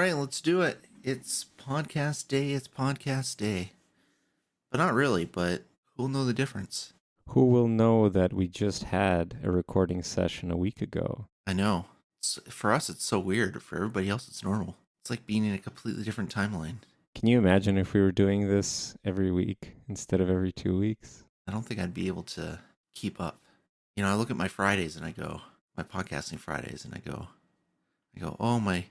right, let's do it. It's podcast day. It's podcast day. But not really, but who'll know the difference? Who will know that we just had a recording session a week ago? I know. For us, it's so weird. For everybody else, it's normal. It's like being in a completely different timeline. Can you imagine if we were doing this every week instead of every 2 weeks? I don't think I'd be able to keep up. You know, I look at my Fridays and I go, my podcasting Fridays, and I go, oh, my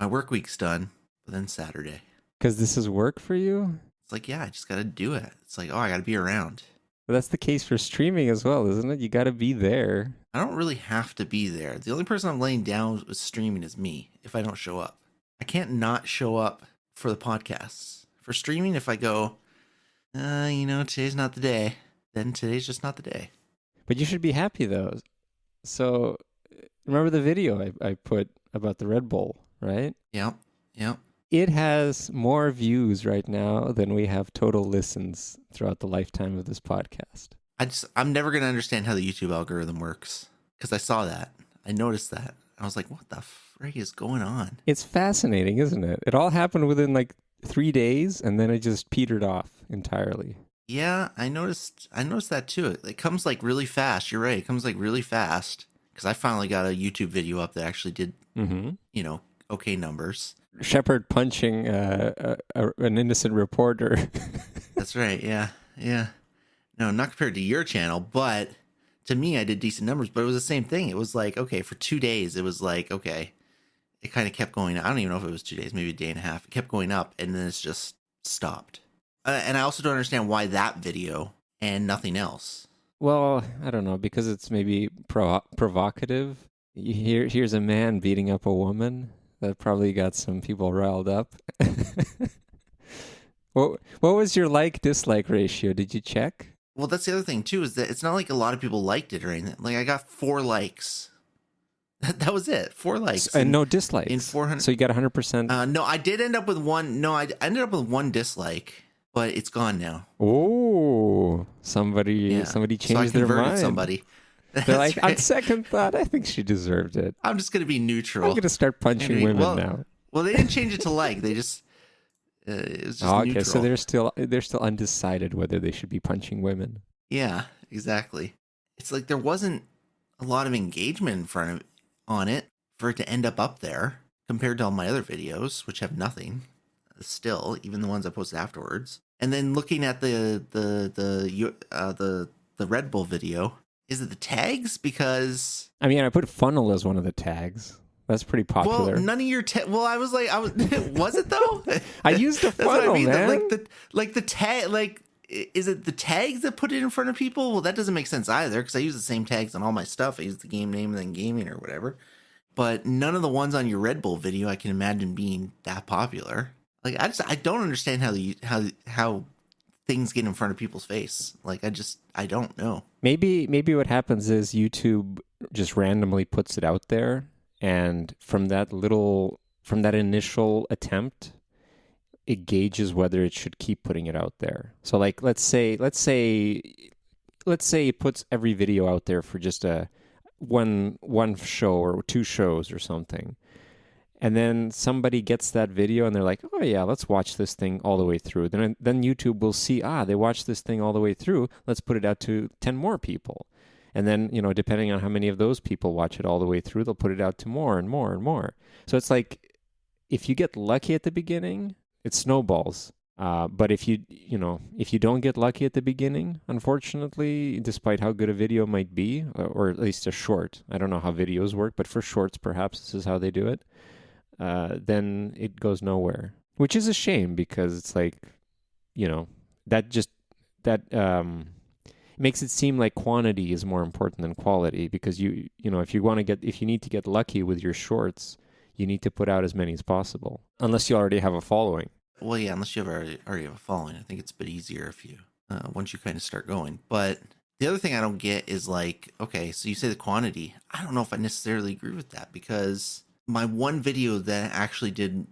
work week's done, but then Saturday. Because this is work for you? It's like, yeah, I just got to do it. It's like, oh, I got to be around. But that's the case for streaming as well, isn't it? You got to be there. I don't really have to be there. The only person I'm laying down with streaming is me if I don't show up. I can't not show up for the podcasts. For streaming, if I go, today's not the day, then today's just not the day. But you should be happy, though. So, remember the video I put about the Red Bull, right? Yep. It has more views right now than we have total listens throughout the lifetime of this podcast. I'm never going to understand how the YouTube algorithm works, because I saw that. I noticed that. I was like, what the frig is going on? It's fascinating, isn't it? It all happened within like 3 days, and then it just petered off entirely. Yeah, I noticed that too. It comes like really fast. You're right. It comes like really fast, because I finally got a YouTube video up that actually did, okay numbers. Shepard punching an innocent reporter. That's right. Yeah. No, not compared to your channel, but to me, I did decent numbers. But it was the same thing. It was like, okay, for 2 days, it was like, okay, it kind of kept going. I don't even know if it was 2 days, maybe a day and a half. It kept going up, and then it's just stopped. And I also don't understand why that video and nothing else. Well, I don't know, because it's maybe provocative. Here's a man beating up a woman. That probably got some people riled up. What was your like-dislike ratio? Did you check? Well, that's the other thing, too, is that it's not like a lot of people liked it or anything. Like, I got 4 likes. That was it. 4 likes. And no dislikes. In 400. So you got 100%? No, I did end up with one. No, I ended up with 1 dislike, but it's gone now. Oh, somebody changed their mind. Somebody. They're like, right. On second thought, I think she deserved it. I'm just going to be neutral. I'm going to start punching women now. Well, they didn't change it to like. They just, it was just okay, neutral. So they're still undecided whether they should be punching women. Yeah, exactly. It's like there wasn't a lot of engagement on it for it to end up there compared to all my other videos, which have nothing still, even the ones I posted afterwards. And then looking at the Red Bull video. Is it the tags? Because I put funnel as one of the tags. That's pretty popular. Well, none of your I was was it though? I used a funnel, man. The tag, is it the tags that put it in front of people? Well, that doesn't make sense either, because I use the same tags on all my stuff. I use the game name and then gaming or whatever. But none of the ones on your Red Bull video I can imagine being that popular. Like, I don't understand how things get in front of people's face. Like, I don't know. Maybe what happens is YouTube just randomly puts it out there, and from that initial attempt, it gauges whether it should keep putting it out there. So like, let's say it puts every video out there for just one show or 2 shows or something. And then somebody gets that video and they're like, oh yeah, let's watch this thing all the way through. Then YouTube will see, they watched this thing all the way through. Let's put it out to 10 more people. And then, depending on how many of those people watch it all the way through, they'll put it out to more and more and more. So it's like, if you get lucky at the beginning, it snowballs. But if you don't get lucky at the beginning, unfortunately, despite how good a video might be, or at least a short, I don't know how videos work, but for shorts, perhaps this is how they do it. Then it goes nowhere, which is a shame, because it's like, that makes it seem like quantity is more important than quality, because if you need to get lucky with your shorts, you need to put out as many as possible, unless you already have a following. Well, yeah, unless you already have a following. I think it's a bit easier if you once you kind of start going. But the other thing I don't get is like, okay, so you say the quantity. I don't know if I necessarily agree with that, because my one video that actually did,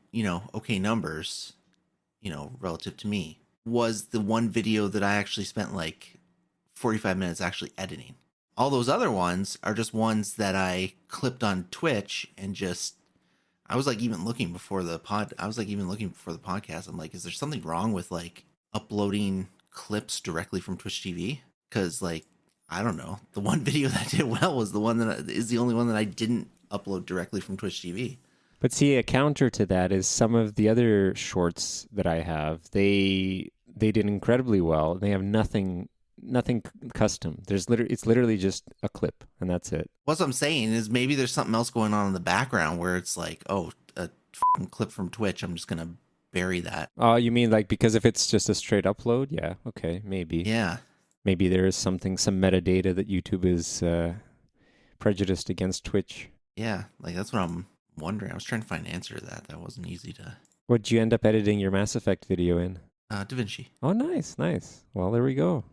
okay numbers, relative to me, was the one video that I actually spent like 45 minutes actually editing. All those other ones are just ones that I clipped on Twitch and just, I was like even looking before the podcast. I'm like, is there something wrong with like uploading clips directly from Twitch TV? Because like, I don't know. The one video that did well was the one that is the only one that I didn't upload directly from Twitch TV. But see, a counter to that is some of the other shorts that I have. They did incredibly well. They have nothing custom. It's literally just a clip, and that's it. What I'm saying is maybe there's something else going on in the background where it's like, oh, a clip from Twitch. I'm just gonna bury that. Oh, you mean like because if it's just a straight upload? Yeah, okay, maybe. Yeah. Maybe there is some metadata that YouTube is prejudiced against Twitch. Yeah, like that's what I'm wondering. I was trying to find an answer to that. That wasn't easy to. What'd you end up editing your Mass Effect video in? DaVinci. Oh, nice. Well, there we go.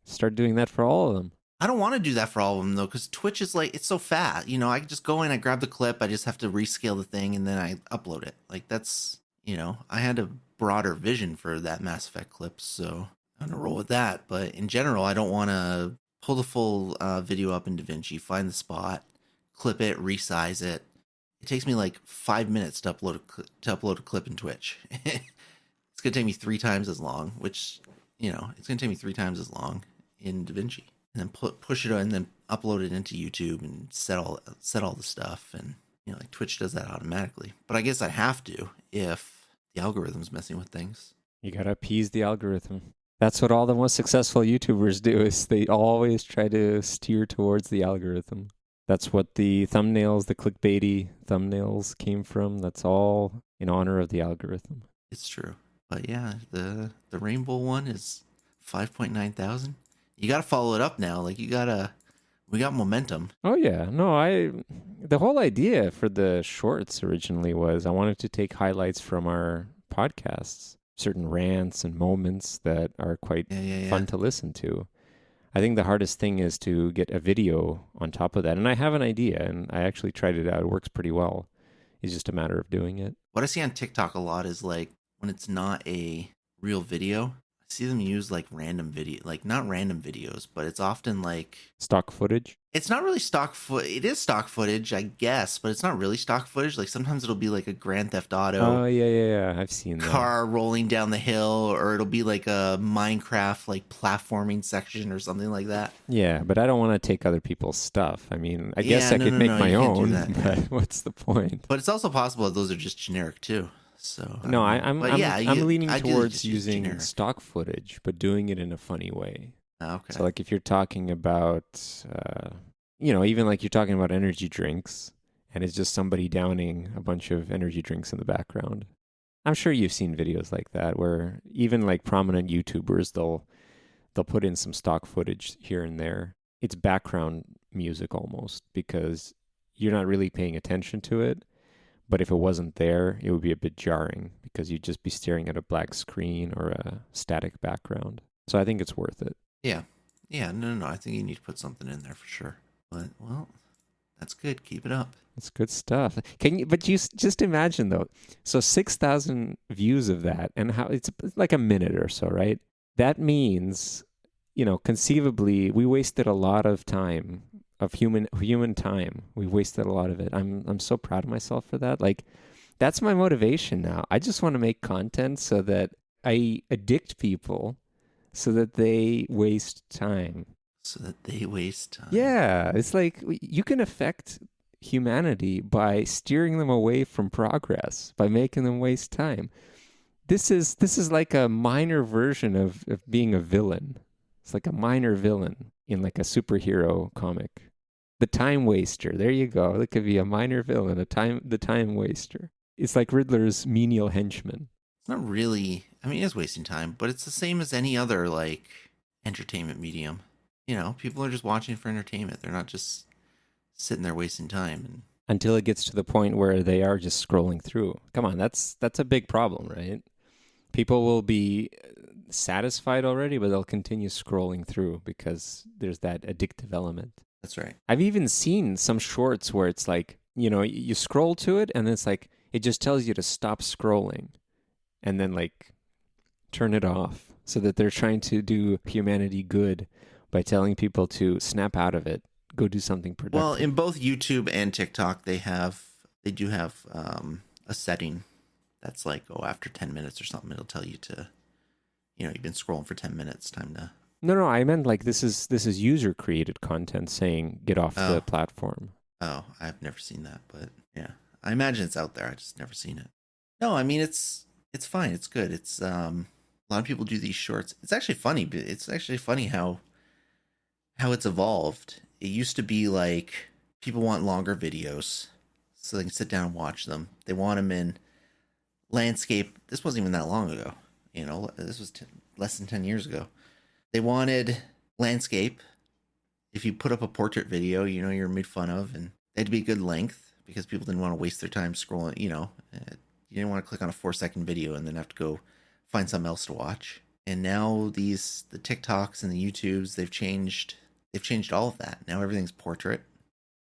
Start doing that for all of them. I don't want to do that for all of them though, because Twitch is like, it's so fat. You know, I just go in, I grab the clip, I just have to rescale the thing, and then I upload it. Like that's, you know, I had a broader vision for that Mass Effect clip, so I'm gonna roll with that. But in general, I don't want to pull the full video up in DaVinci, find the spot, clip it, resize it. It takes me like 5 minutes to upload a clip in Twitch. It's gonna take me 3 times as long, which, you know, it's gonna take me 3 times as long in DaVinci, and then push it and then upload it into YouTube and set all the stuff, and you know, like Twitch does that automatically. But I guess I have to if the algorithm's messing with things. You gotta appease the algorithm. That's what all the most successful YouTubers do, is they always try to steer towards the algorithm. That's what the thumbnails, the clickbaity thumbnails came from. That's all in honor of the algorithm. It's true. But yeah, the rainbow one is 5.9 thousand. You got to follow it up now. Like we got momentum. Oh yeah. No, the whole idea for the shorts originally was I wanted to take highlights from our podcasts, certain rants and moments that are quite fun to listen to. I think the hardest thing is to get a video on top of that. And I have an idea, and I actually tried it out. It works pretty well. It's just a matter of doing it. What I see on TikTok a lot is like when it's not a real video, I see them use like random video, like not random videos, but it's often like stock footage. It's not really it is stock footage, I guess, but it's not really stock footage. Like sometimes it'll be like a Grand Theft Auto. Oh yeah. I've seen that. Car rolling down the hill, or it'll be like a Minecraft like platforming section or something like that. Yeah, but I don't want to take other people's stuff. I mean, I guess I could make my own, but what's the point? But it's also possible that those are just generic too. So no, I'm leaning towards using stock footage, but doing it in a funny way. Okay. So like if you're talking about, even like you're talking about energy drinks, and it's just somebody downing a bunch of energy drinks in the background. I'm sure you've seen videos like that where even like prominent YouTubers, they'll put in some stock footage here and there. It's background music almost, because you're not really paying attention to it. But if it wasn't there, it would be a bit jarring because you'd just be staring at a black screen or a static background. So I think it's worth it. Yeah. No. I think you need to put something in there for sure. But well, that's good. Keep it up. It's good stuff. But you just imagine though. So 6,000 views of that, and how it's like a minute or so, right? That means, conceivably, we wasted a lot of time. Of human time. We wasted a lot of it. I'm so proud of myself for that. Like, that's my motivation now. I just want to make content so that I addict people so that they waste time. Yeah, it's like you can affect humanity by steering them away from progress, by making them waste time. This is like a minor version of being a villain. It's like a minor villain in like a superhero comic. The time waster. There you go. It could be a minor villain, the time waster. It's like Riddler's menial henchman. It's not really, I mean, it is wasting time, but it's the same as any other like entertainment medium. People are just watching for entertainment. They're not just sitting there wasting time. Until it gets to the point where they are just scrolling through. Come on, that's a big problem, right? People will be satisfied already, but they'll continue scrolling through because there's that addictive element. That's right. I've even seen some shorts where it's like, you scroll to it and it's like, it just tells you to stop scrolling and then like turn it off, so that they're trying to do humanity good by telling people to snap out of it, go do something productive. Well, in both YouTube and TikTok, they have they do have a setting that's like, oh, after 10 minutes or something, it'll tell you to, you've been scrolling for 10 minutes, time to. No, I meant like this is user created content saying get off the Oh, platform. oh, I've never seen that, but yeah, I imagine it's out there. I just never seen it. No, I mean it's fine. It's good. It's a lot of people do these shorts. It's actually funny. But it's actually funny how it's evolved. It used to be like people want longer videos so they can sit down and watch them. They want them in landscape. This wasn't even that long ago. This was less than 10 years ago. They wanted landscape. If you put up a portrait video, you're made fun of, and they had to be good length because people didn't want to waste their time scrolling. You didn't want to click on a 4-second video and then have to go find something else to watch. And now the TikToks and the YouTubes, they've changed all of that. Now everything's portrait.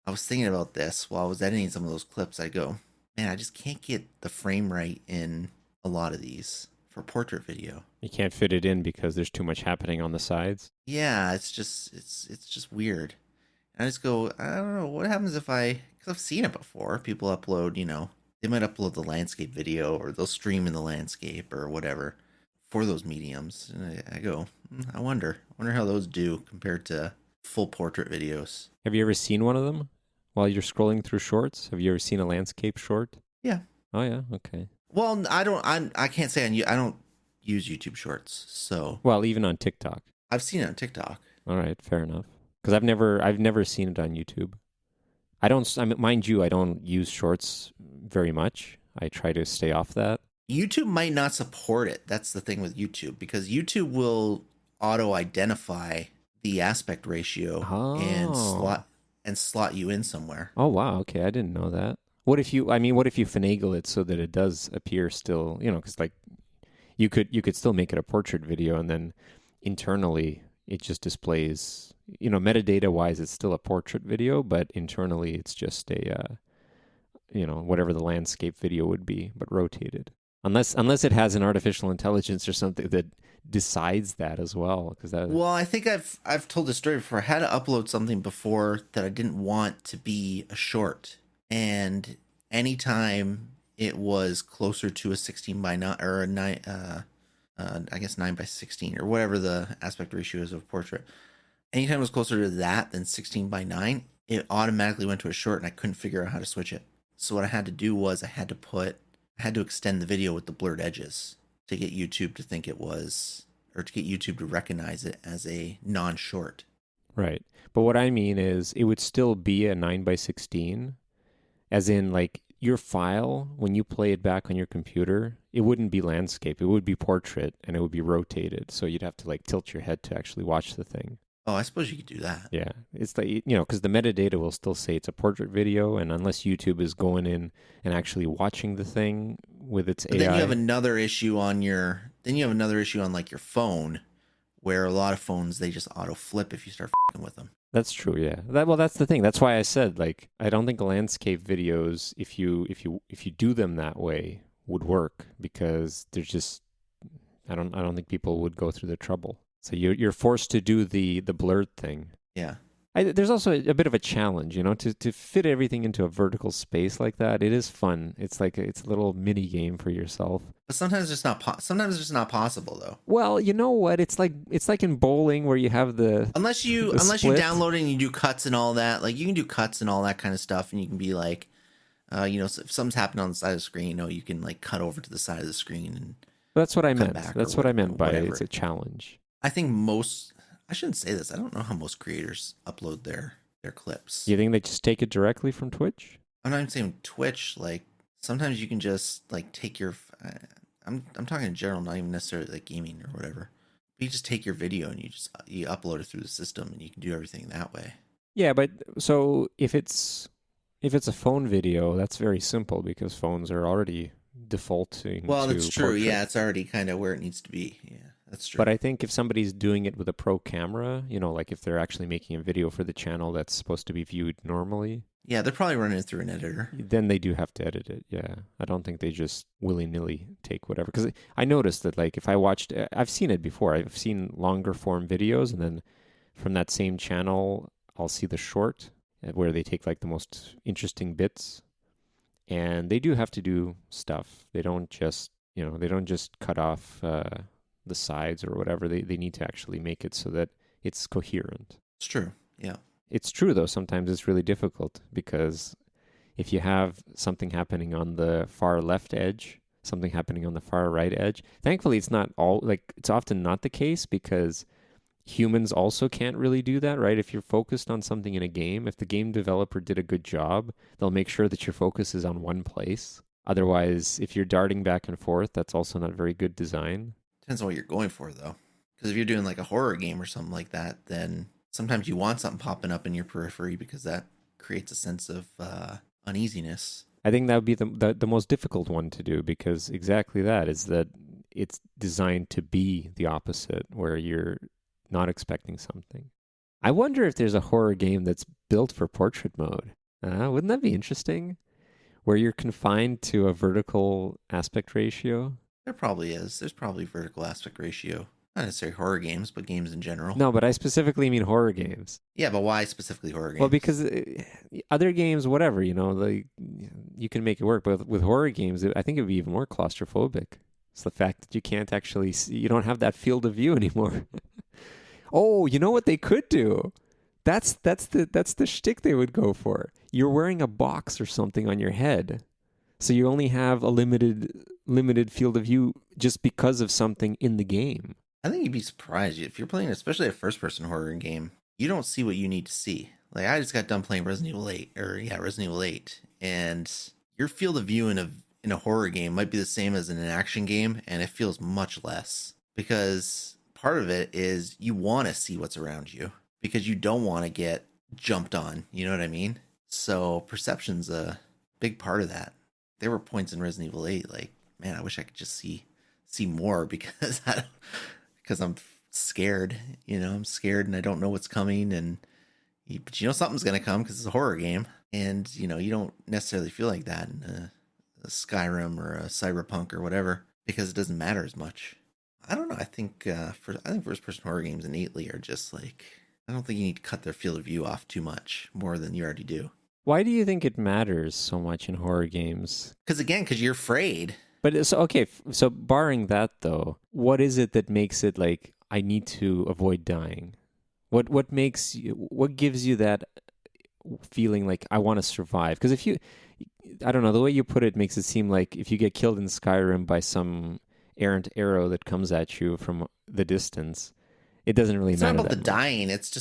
I was thinking about this while I was editing some of those clips. I go, man, I just can't get the frame right in a lot of these for portrait video. You can't fit it in because there's too much happening on the sides. Yeah, it's just weird. And I just go, I don't know, what happens if because I've seen it before. People upload, they might upload the landscape video or they'll stream in the landscape or whatever for those mediums. And I go, I wonder how those do compared to full portrait videos. Have you ever seen one of them while you're scrolling through shorts? Have you ever seen a landscape short? Yeah. Oh yeah, okay. Well, I can't say I don't use YouTube Shorts, so. Well, even on TikTok. I've seen it on TikTok. All right, fair enough. Because I've never seen it on YouTube. Mind you, I don't use shorts very much. I try to stay off that. YouTube might not support it. That's the thing with YouTube, because YouTube will auto-identify the aspect ratio and slot you in somewhere. Oh wow, okay, I didn't know that. What if you finagle it so that it does appear still, because like you could still make it a portrait video and then internally it just displays, metadata wise it's still a portrait video, but internally it's just a whatever the landscape video would be, but rotated. Unless it has an artificial intelligence or something that decides that as well, Well, I think I've told this story before. I had to upload something before that I didn't want to be a short, and anytime it was closer to a 16 by 9 or a 9, I guess 9 by 16 or whatever the aspect ratio is of portrait, anytime it was closer to that than 16 by 9, it automatically went to a short, and I couldn't figure out how to switch it. So what I had to do was I had to extend the video with the blurred edges to get YouTube to think it was, or to get YouTube to recognize it as a non-short. Right. But what I mean is it would still be a 9 by 16, as in like your file, when you play it back on your computer, it wouldn't be landscape. It would be portrait, and it would be rotated. So you'd have to like tilt your head to actually watch the thing. Oh, I suppose you could do that. Yeah. It's like, because the metadata will still say it's a portrait video, and unless YouTube is going in and actually watching the thing with its AI. Then you have another issue on like your phone, where a lot of phones, they just auto flip if you start fucking with them. That's true, yeah. That's the thing. That's why I said, like, I don't think landscape videos, if you do them that way, would work, because there's just I don't think people would go through the trouble. So you're forced to do the blurred thing. Yeah. There's also a bit of a challenge, to fit everything into a vertical space like that. It is fun. It's like it's a little mini game for yourself. But sometimes it's just not possible though. Well, you know what? It's like in bowling where you have unless you download it and you do cuts and all that. Like you can do cuts and all that kind of stuff, and you can be like, if something's happened on the side of the screen, you can like cut over to the side of the screen and. That's what I meant. That's what I meant by whatever. It's a challenge. I think I shouldn't say this. I don't know how most creators upload their clips. You think they just take it directly from Twitch? I'm not even saying Twitch. Like sometimes you can just like take your. I'm talking in general, not even necessarily like gaming or whatever. But you just take your video and you upload it through the system, and you can do everything that way. Yeah, but so if it's a phone video, that's very simple because phones are already defaulting. Well, that's true. Portrait. Yeah, it's already kind of where it needs to be. Yeah. That's true. But I think if somebody's doing it with a pro camera, like if they're actually making a video for the channel that's supposed to be viewed normally. Yeah, they're probably running it through an editor. Then they do have to edit it, yeah. I don't think they just willy-nilly take whatever. Because I noticed that, like, if I've seen it before. I've seen longer form videos, and then from that same channel, I'll see the short where they take, like, the most interesting bits. and they do have to do stuff. They don't just, they don't just cut off the sides or whatever. They need to actually make it so that it's coherent. It's true. Yeah. It's true, though, sometimes it's really difficult because if you have something happening on the far left edge, something happening on the far right edge, thankfully it's not all, like, it's often not the case because humans also can't really do that, right? If you're focused on something in a game, if the game developer did a good job, they'll make sure that your focus is on one place. Otherwise, if you're darting back and forth, that's also not very good design. Depends on what you're going for, though. Because if you're doing like a horror game or something like that, then sometimes you want something popping up in your periphery because that creates a sense of uneasiness. I think that would be the most difficult one to do because exactly that is that it's designed to be the opposite, where you're not expecting something. I wonder if there's a horror game that's built for portrait mode. Wouldn't that be interesting? Where you're confined to a vertical aspect ratio. There probably is. There's probably vertical aspect ratio. Not necessarily horror games, but games in general. No, but I specifically mean horror games. Yeah, but why specifically horror games? Well, because other games, whatever, like you can make it work. But with horror games, I think it would be even more claustrophobic. It's the fact that you can't actually see, you don't have that field of view anymore. Oh, you know what they could do? That's the shtick they would go for. You're wearing a box or something on your head, so you only have a limited field of view just because of something in the game. I think you'd be surprised if you're playing, especially a first-person horror game. You don't see what you need to see. Like I just got done playing Resident Evil 8, and your field of view in a horror game might be the same as in an action game, and it feels much less because part of it is you want to see what's around you because you don't want to get jumped on. You know what I mean? So perception's a big part of that. There were points in Resident Evil 8, like, man, I wish I could just see more because because I'm scared. I'm scared and I don't know what's coming, but something's gonna come because it's a horror game, and you don't necessarily feel like that in a Skyrim or a Cyberpunk or whatever because it doesn't matter as much. I don't know. I think first person horror games innately are just like, I don't think you need to cut their field of view off too much more than you already do. Why do you think it matters so much in horror games? Because you're afraid. But it's okay. So barring that though, what is it that makes it like I need to avoid dying? What gives you that feeling like I want to survive? Because I don't know, the way you put it makes it seem like if you get killed in Skyrim by some errant arrow that comes at you from the distance, it doesn't really matter. It's not about the much. dying. It's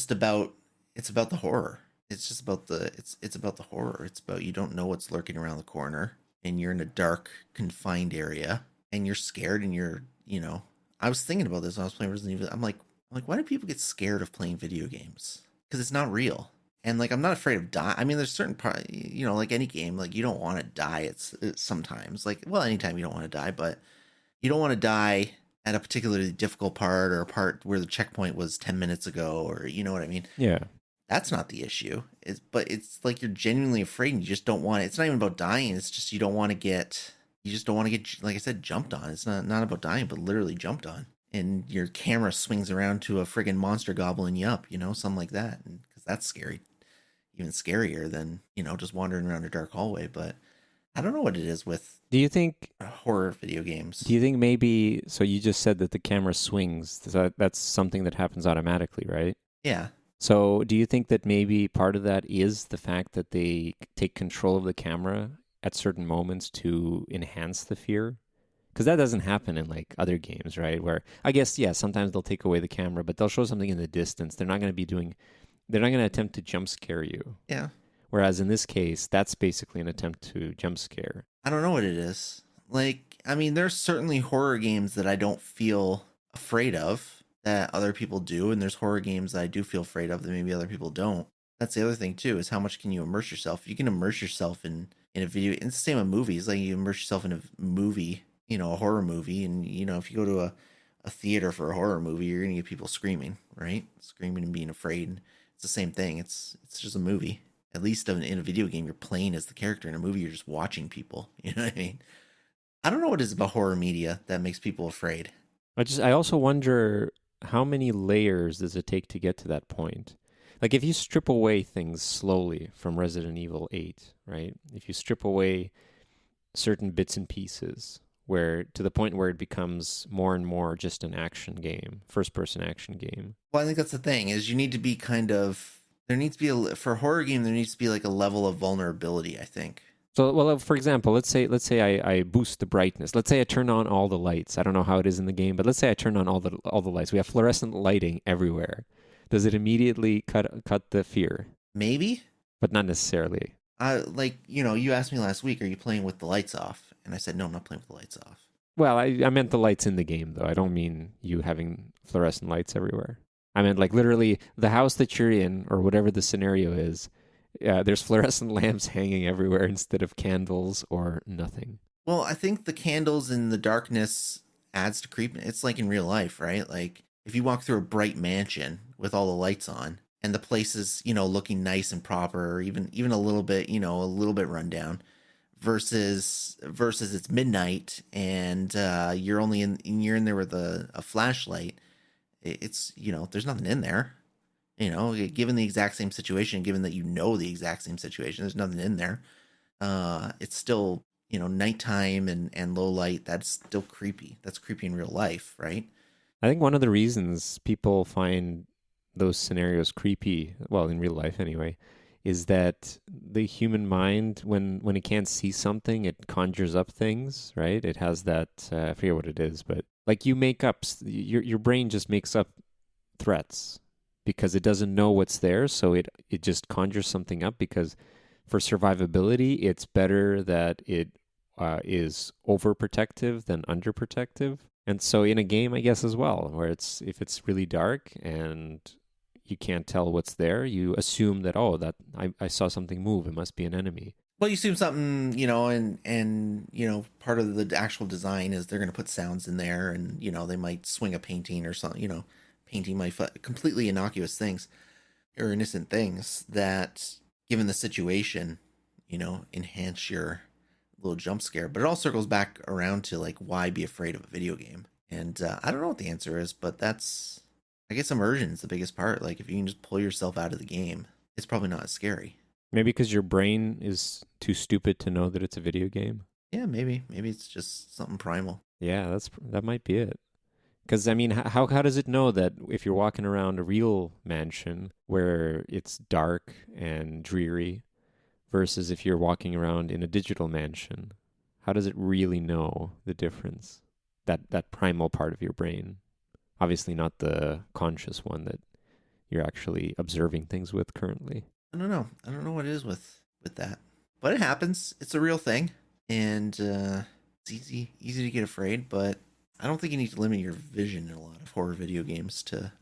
about the horror. It's just about it's about the horror. It's about you don't know what's lurking around the corner, and you're in a dark, confined area, and you're scared, and I was thinking about this when I was playing Resident Evil. I'm like, why do people get scared of playing video games? Because it's not real. And like, I'm not afraid of dying. I mean, there's certain part, like any game, like you don't want to die. It's sometimes like, well, anytime you don't want to die, but you don't want to die at a particularly difficult part or a part where the checkpoint was 10 minutes ago, or you know what I mean? Yeah. That's not the issue. But it's like you're genuinely afraid and you just don't want it. It's not even about dying. It's just you just don't want to get, like I said, jumped on. It's not about dying, but literally jumped on. And your camera swings around to a friggin' monster gobbling you up, something like that. Because that's scary. Even scarier than, just wandering around a dark hallway. But I don't know what it is with Do you think horror video games. Do you think maybe, so you just said that the camera swings, that's something that happens automatically, right? Yeah. So do you think that maybe part of that is the fact that they take control of the camera at certain moments to enhance the fear? Because that doesn't happen in like other games, right? Where I guess, yeah, sometimes they'll take away the camera, but they'll show something in the distance. They're not going to attempt to jump scare you. Yeah. Whereas in this case, that's basically an attempt to jump scare. I don't know what it is. Like, I mean, there's certainly horror games that I don't feel afraid of that other people do, and there's horror games that I do feel afraid of that maybe other people don't. That's the other thing too, is how much can you immerse yourself? You can immerse yourself in a video. It's the same with movies. Like you immerse yourself in a movie, a horror movie, and if you go to a theater for a horror movie, you're gonna get people screaming, right? Screaming and being afraid. It's the same thing. It's just a movie. At least in a video game, you're playing as the character. In a movie, you're just watching people. You know what I mean? I don't know what it is about horror media that makes people afraid. I also wonder, how many layers does it take to get to that point? Like if you strip away things slowly from Resident Evil 8, right? If you strip away certain bits and pieces, where to the point where it becomes more and more just an action game, first person action game. Well, I think that's the thing is you need to be there needs to be for a horror game there needs to be like a level of vulnerability, I think. So, well, for example, let's say I boost the brightness. Let's say I turn on all the lights. I don't know how it is in the game, but let's say I turn on all the lights. We have fluorescent lighting everywhere. Does it immediately cut the fear? Maybe. But not necessarily. Like, you asked me last week, are you playing with the lights off? And I said, no, I'm not playing with the lights off. Well, I meant the lights in the game, though. I don't mean you having fluorescent lights everywhere. I meant like literally the house that you're in or whatever the scenario is. There's fluorescent lamps hanging everywhere instead of candles or nothing. Well, I think the candles in the darkness adds to creep. It's like in real life, right? Like if you walk through a bright mansion with all the lights on and the place is, looking nice and proper, or even a little bit, a little bit rundown, versus it's midnight and you're in there with a flashlight. It's there's nothing in there. Given the exact same situation, given that the exact same situation, there's nothing in there. It's still, nighttime and low light. That's still creepy. That's creepy in real life, right? I think one of the reasons people find those scenarios creepy, well, in real life anyway, is that the human mind, when it can't see something, it conjures up things, right? It has that, I forget what it is, but like you make up, your brain just makes up threats because it doesn't know what's there. So it just conjures something up because for survivability, it's better that it is overprotective than underprotective. And so in a game, I guess as well, where if it's really dark and you can't tell what's there, you assume that, that I saw something move. It must be an enemy. Well, you assume something, and part of the actual design is they're going to put sounds in there, and they might swing a painting or something. Painting might completely innocuous things or innocent things that, given the situation, enhance your little jump scare. But it all circles back around to like why be afraid of a video game, and I don't know what the answer is, but that's I guess immersion is the biggest part. Like if you can just pull yourself out of the game, it's probably not as scary. Maybe because your brain is too stupid to know that it's a video game. Yeah, maybe it's just something primal. Yeah, that might be it. Because I mean, how does it know that if you're walking around a real mansion where it's dark and dreary, versus if you're walking around in a digital mansion, how does it really know the difference? That primal part of your brain, obviously not the conscious one that you're actually observing things with currently. I don't know. I don't know what it is with that, but it happens. It's a real thing, and it's easy to get afraid. But I don't think you need to limit your vision in a lot of horror video games to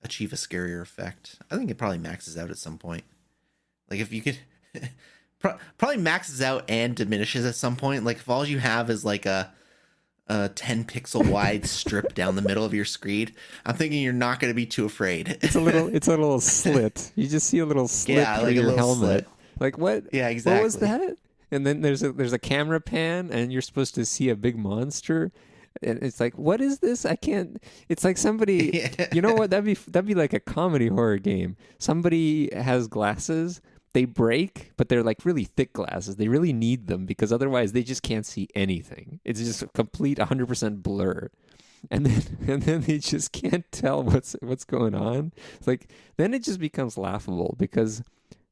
achieve a scarier effect. I think it probably maxes out at some point. Like if you could, probably maxes out and diminishes at some point. Like if all you have is like a 10 pixel wide strip down the middle of your screen, I'm thinking you're not going to be too afraid. It's a little slit. You just see a little slit through your helmet. Slit. Like what? Yeah, exactly. What was that? And then there's a camera pan, and you're supposed to see a big monster, and it's like, what is this? I can't. It's like somebody. You know what? That'd be like a comedy horror game. Somebody has glasses. They break, but they're like really thick glasses. They really need them because otherwise they just can't see anything. It's just a complete 100% blur. And then they just can't tell what's going on. It's like then it just becomes laughable because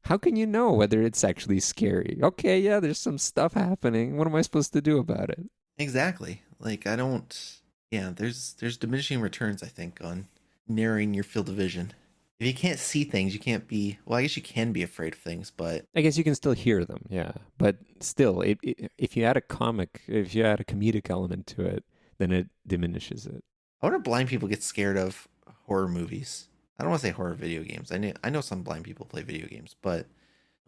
how can you know whether it's actually scary? Okay, yeah, there's some stuff happening. What am I supposed to do about it? Exactly. Like I don't. Yeah, there's diminishing returns, I think, on narrowing your field of vision. If you can't see things, you can't be. Well, I guess you can be afraid of things, but I guess you can still hear them. Yeah, but still, if you add a comedic element to it, then it diminishes it. I wonder if blind people get scared of horror movies. I don't want to say horror video games. I know some blind people play video games, but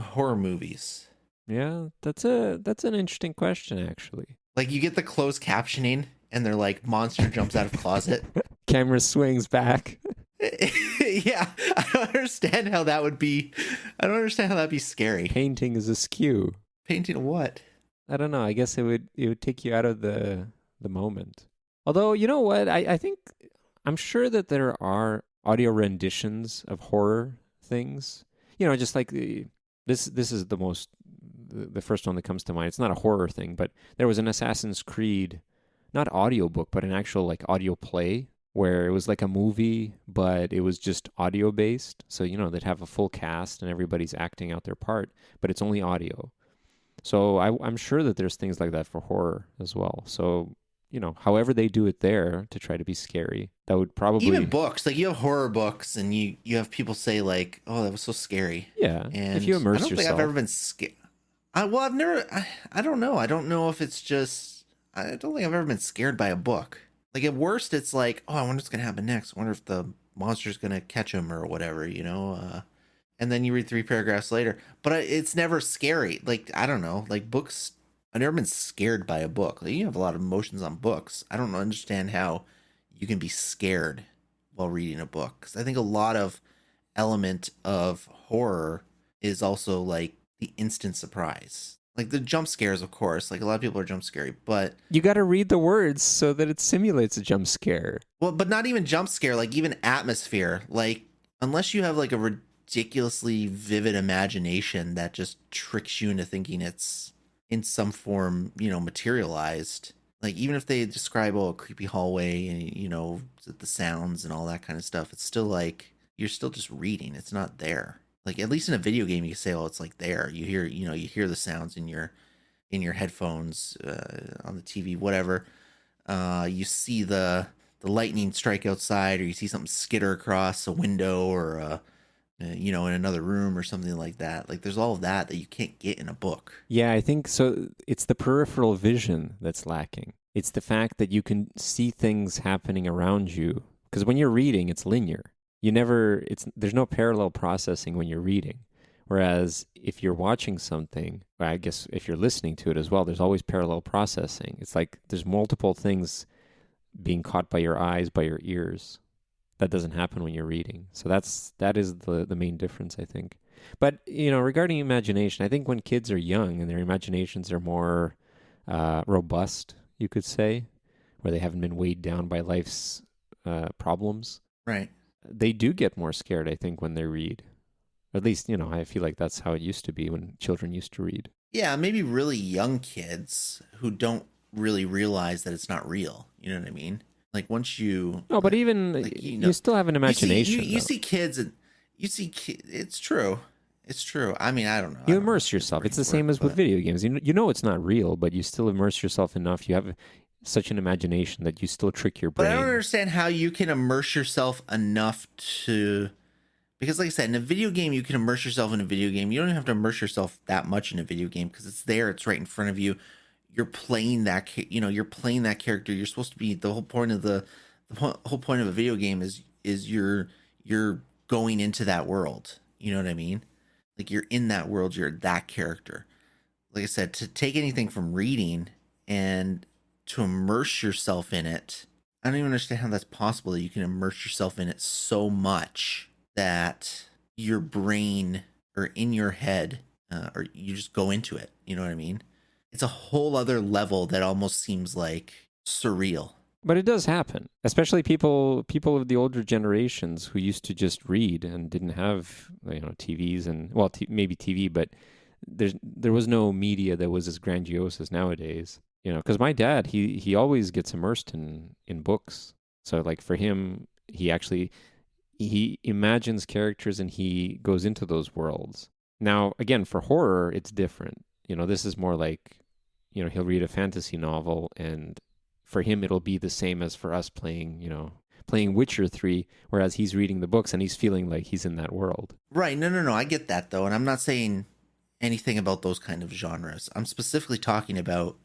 horror movies. Yeah, that's an interesting question, actually. Like you get the closed captioning, and they're like, "Monster jumps out of closet." Camera swings back. Yeah, I don't understand how that would be. I don't understand how that'd be scary. Painting is askew. Painting what? I don't know. I guess it would take you out of the moment. Although, you know what? I think I'm sure that there are audio renditions of horror things. Just like this is the most the first one that comes to mind. It's not a horror thing, but there was an Assassin's Creed, not audiobook, but an actual like audio play where it was like a movie, but it was just audio based. So, they'd have a full cast and everybody's acting out their part, but it's only audio. So I'm sure that there's things like that for horror as well. So, however they do it there to try to be scary, that would probably... Even books, like you have horror books and you have people say like, oh, that was so scary. Yeah, and if you immerse I don't yourself. think I've ever been scared. I've never, I don't know. I don't know if it's just, I don't think I've ever been scared by a book. Like at worst, it's like, oh, I wonder what's going to happen next. I wonder if the monster's going to catch him or whatever, and then you read 3 paragraphs later. But it's never scary. Like, I don't know. Like books, I've never been scared by a book. Like, you have a lot of emotions on books. I don't understand how you can be scared while reading a book. Because I think a lot of element of horror is also like the instant surprise. Like the jump scares, of course. Like a lot of people are jump scary, but you got to read the words so that it simulates a jump scare. Well, but not even jump scare, like even atmosphere. Like unless you have like a ridiculously vivid imagination that just tricks you into thinking it's in some form, materialized. Like even if they describe a creepy hallway and the sounds and all that kind of stuff, it's still like you're still just reading. It's not there. Like at least in a video game, you can say, "Oh, it's like there." You hear the sounds in your headphones, on the TV, whatever. You see the lightning strike outside, or you see something skitter across a window, or in another room or something like that. Like there's all of that you can't get in a book. Yeah, I think so. It's the peripheral vision that's lacking. It's the fact that you can see things happening around you. Because when you're reading, it's linear. There's no parallel processing when you're reading. Whereas if you're watching something, well, I guess if you're listening to it as well, there's always parallel processing. It's like there's multiple things being caught by your eyes, by your ears. That doesn't happen when you're reading. So that is the main difference, I think. But, regarding imagination, I think when kids are young and their imaginations are more robust, you could say, where they haven't been weighed down by life's problems. Right. They do get more scared, I think, when they read. At least, I feel like that's how it used to be when children used to read. Yeah, maybe really young kids who don't really realize that it's not real. You know what I mean? Like once you... No, but even, like, you still have an imagination. You see kids and... It's true. It's true. I mean, I don't know. You immerse yourself. It's the same as with video games. You know it's not real, but you still immerse yourself enough. You have such an imagination that you still trick your brain. But I don't understand how you can immerse yourself enough to... Because like I said, in a video game, you can immerse yourself in a video game. You don't have to immerse yourself that much in a video game because it's there. It's right in front of you. You're playing that, you're playing that character. You're supposed to be, the whole point of the whole point of a video game is you're going into that world. You know what I mean? Like you're in that world. You're that character. Like I said, to take anything from reading and to immerse yourself in it, I don't even understand how that's possible that you can immerse yourself in it so much that your brain or in your head, or you just go into it. You know what I mean? It's a whole other level that almost seems like surreal. But it does happen, especially people of the older generations who used to just read and didn't have TVs and maybe TV, but there was no media that was as grandiose as nowadays. Because my dad, he always gets immersed in books. So like for him, he imagines characters and he goes into those worlds. Now, again, for horror, it's different. This is more like, he'll read a fantasy novel and for him, it'll be the same as for us playing Witcher 3, whereas he's reading the books and he's feeling like he's in that world. Right. No. I get that though. And I'm not saying anything about those kind of genres. I'm specifically talking about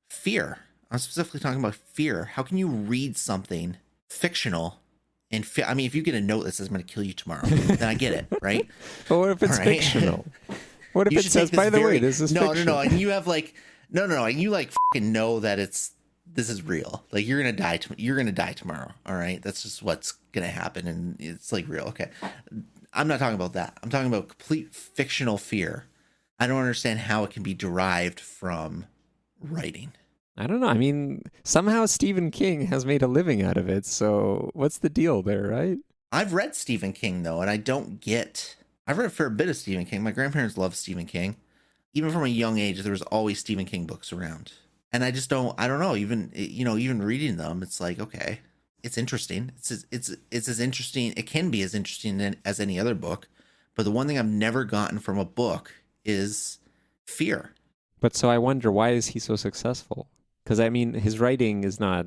fear. How can you read something fictional and I mean, if you get a note that says I'm going to kill you tomorrow, then I get it, right? But what if it's fictional? What if it says, by the way, this is fictional? No, and you have like, no, and you like fucking know that this is real. Like you're going to die. You're going to die tomorrow. All right. That's just what's going to happen. And it's like real. Okay. I'm not talking about that. I'm talking about complete fictional fear. I don't understand how it can be derived from writing. I don't know. I mean, somehow Stephen King has made a living out of it. So what's the deal there, right? I've read Stephen King, though, and I've read a fair bit of Stephen King. My grandparents love Stephen King. even from a young age, there was always Stephen King books around. And I don't know, even, even reading them, it's like, okay, it's interesting. It's as interesting. It can be as interesting as any other book. But the one thing I've never gotten from a book is fear. But so I wonder, why is he so successful? Because I mean, his writing is not,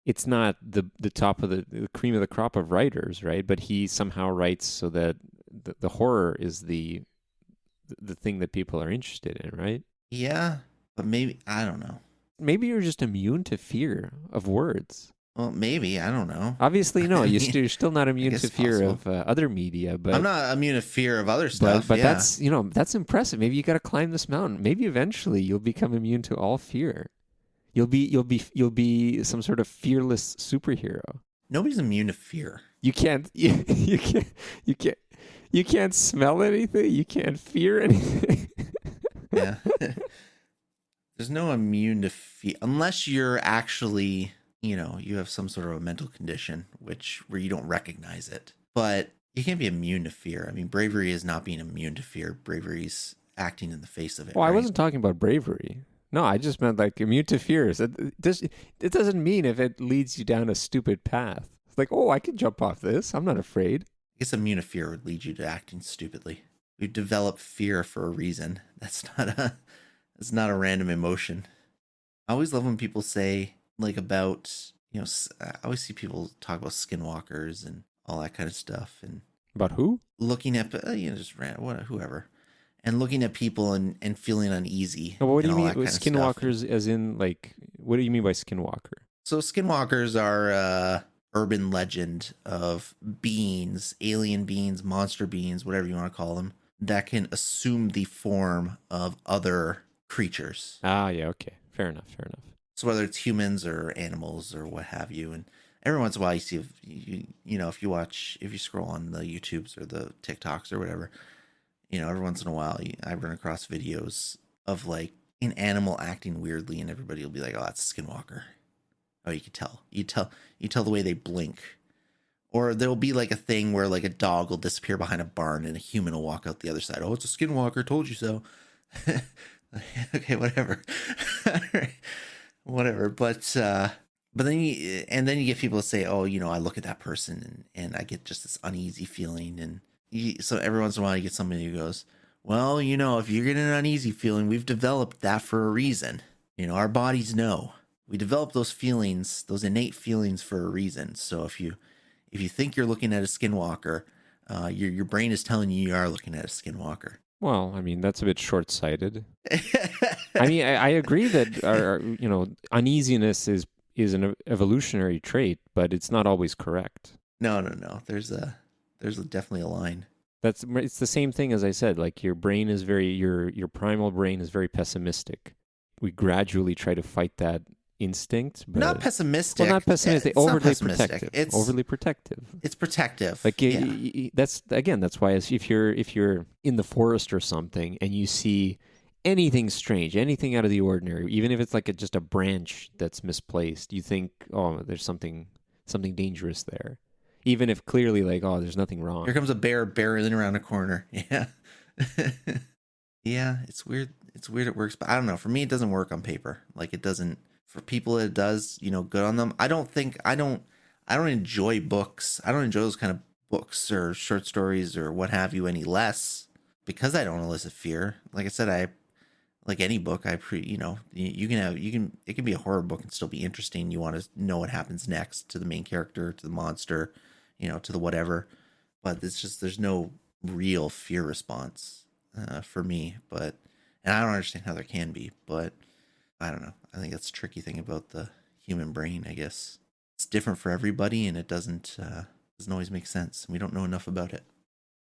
it's not the top of the cream of the crop of writers, right? But he somehow writes so that the horror is the thing that people are interested in, right? Yeah, but maybe, I don't know. Maybe you're just immune to fear of words. Well, maybe, I don't know. Obviously, no, I you're, mean, you're still not I immune guess to it's fear possible. of other media, but I'm not immune to fear of other stuff. but Yeah. that's that's impressive. Maybe you got to climb this mountain. Maybe eventually you'll become immune to all fear. You'll be some sort of fearless superhero. Nobody's immune to fear. You can't you can't you can't smell anything. You can't fear anything. Yeah. There's no immune to fear unless you're actually, you have some sort of a mental condition where you don't recognize it. But you can't be immune to fear. I mean, bravery is not being immune to fear. Bravery's acting in the face of it. Well, I right? wasn't talking about bravery. No, I just meant like immune to fears. It doesn't mean if it leads you down a stupid path. It's like, oh, I can jump off this. I'm not afraid. I guess immune to fear would lead you to acting stupidly. We've developed fear for a reason. It's not a random emotion. I always love when people say like about, I always see people talk about skinwalkers and all that kind of stuff and About who? looking at, just whoever, and looking at people and feeling uneasy No, but what do and you all mean that with kind of stuff. skinwalkers? As in, like, what do you mean by skinwalker? So skinwalkers are urban legend of beings, alien beings, monster beings, whatever you want to call them, that can assume the form of other creatures. Ah, yeah, okay, fair enough, fair enough. So whether it's humans or animals or what have you, and every once in a while you see, if you scroll on the YouTubes or the TikToks or whatever, every once in a while I run across videos of like an animal acting weirdly, and everybody will be like, "Oh, that's a skinwalker." Oh, you can tell. You tell the way they blink. Or there'll be like a thing where like a dog will disappear behind a barn and a human will walk out the other side. Oh, it's a skinwalker. Told you so. Okay, whatever. Whatever. But then you get people to say, oh, I look at that person and I get just this uneasy feeling. And so every once in a while you get somebody who goes, well, if you're getting an uneasy feeling, we've developed that for a reason. Our bodies know. We develop those feelings, those innate feelings for a reason. So if you think you're looking at a skinwalker, your brain is telling you are looking at a skinwalker. Well, I mean, that's a bit short-sighted. I mean, I agree that our uneasiness is an evolutionary trait, but it's not always correct. No. There's definitely a line. It's the same thing as I said. Like your brain is your primal brain is very pessimistic. We gradually try to fight that instinct, but Not pessimistic. well, not pessimistic. It's not Overly pessimistic. protective. It's Overly protective. It's protective. Like yeah. that's why if you're in the forest or something and you see anything strange, anything out of the ordinary, even if it's like just a branch that's misplaced, you think, oh, there's something dangerous there, even if clearly like, oh, there's nothing wrong. Here comes a bear barreling around a corner. Yeah. Yeah, it's weird. It's weird it works, but I don't know. For me, it doesn't work on paper. Like it doesn't. For people, it does. Good on them. I don't enjoy books. I don't enjoy those kind of books or short stories or what have you any less because I don't elicit fear. Like I said, I like any book. You can it can be a horror book and still be interesting. You want to know what happens next to the main character, to the monster, to the whatever. But it's just there's no real fear response for me. And I don't understand how there can be, but I don't know. I think that's the tricky thing about the human brain, I guess. It's different for everybody and it doesn't always make sense. We don't know enough about it.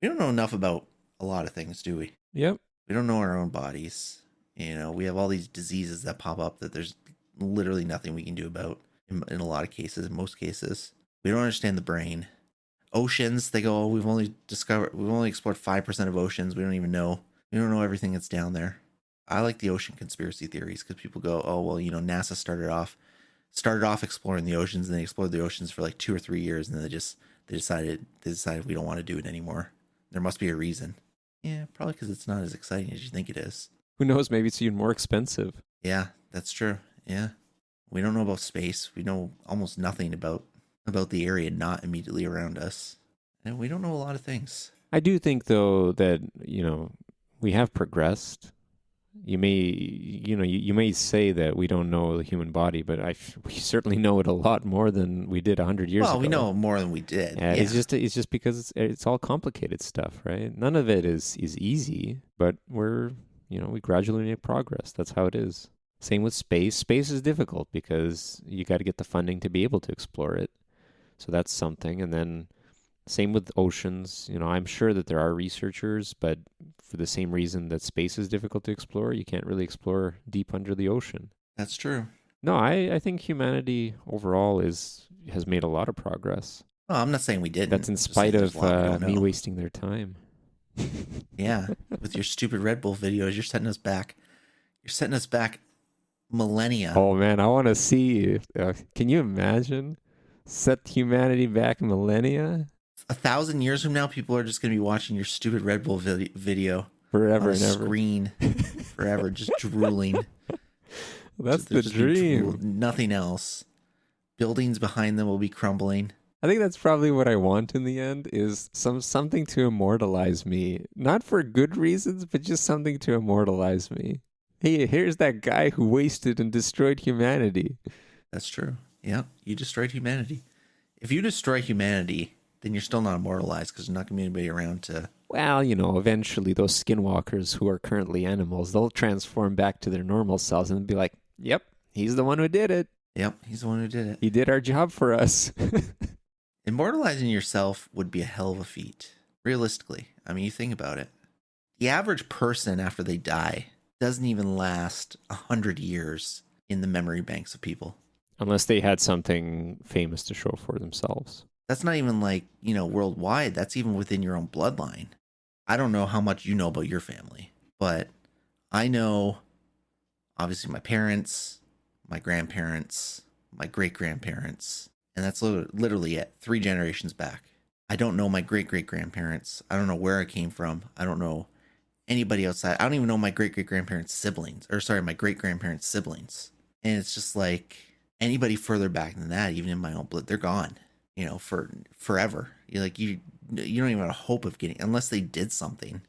We don't know enough about a lot of things, do we? Yep. We don't know our own bodies. We have all these diseases that pop up that there's literally nothing we can do about in a lot of cases, in most cases. We don't understand the brain. Oceans, they go, oh, we've only explored 5% of oceans. We don't know everything that's down there. I like the ocean conspiracy theories because people go, oh, well, NASA started off exploring the oceans and they explored the oceans for like 2 or 3 years. And then they decided we don't want to do it anymore. There must be a reason. Yeah, probably because it's not as exciting as you think it is. Who knows? Maybe it's even more expensive. Yeah, that's true. Yeah. We don't know about space. We know almost nothing about the area not immediately around us. And we don't know a lot of things. I do think, though, that, we have progressed. You may say that we don't know the human body, but we certainly know it a lot more than we did 100 years Well, ago. we know more than we did. Yeah, Yeah. it's just because it's all complicated stuff, right? None of it is easy, but we gradually make progress. That's how it is. Same with space. Space is difficult because you got to get the funding to be able to explore it. So that's something. And then same with oceans. I'm sure that there are researchers, but for the same reason that space is difficult to explore, you can't really explore deep under the ocean. That's true. No, I think humanity overall has made a lot of progress. Well, I'm not saying we didn't. That's in I'm just spite saying there's of a lot we don't me know. wasting their time. Yeah. With your stupid Red Bull videos, you're setting us back. You're setting us back millennia. Oh man, I want to see. Can you imagine? Set humanity back millennia 1,000 years from now, people are just going to be watching your stupid Red Bull video forever on a and ever. screen forever, just drooling. That's They'll the just be dream. nothing else. Buildings behind them will be crumbling. I think that's probably what I want in the end is something to immortalize me. Not for good reasons, but just something to immortalize me. Hey, here's that guy who wasted and destroyed humanity. That's true. Yeah, you destroyed humanity. If you destroy humanity, then you're still not immortalized because there's not going to be anybody around to... Well, eventually those skinwalkers who are currently animals, they'll transform back to their normal selves and be like, yep, he's the one who did it. Yep, he's the one who did it. He did our job for us. Immortalizing yourself would be a hell of a feat. Realistically. I mean, you think about it. The average person after they die doesn't even last 100 years in the memory banks of people. Unless they had something famous to show for themselves. That's not even worldwide. That's even within your own bloodline. I don't know how much you know about your family, but I know obviously my parents, my grandparents, my great-grandparents, and that's literally it, 3 generations back. I don't know my great-great-grandparents. I don't know where I came from. I don't know anybody outside. I don't even know my great-great-grandparents' siblings, my great-grandparents' siblings. And it's just like anybody further back than that, even in my own blood, they're gone, for forever. You don't even have a hope of getting, unless they did something,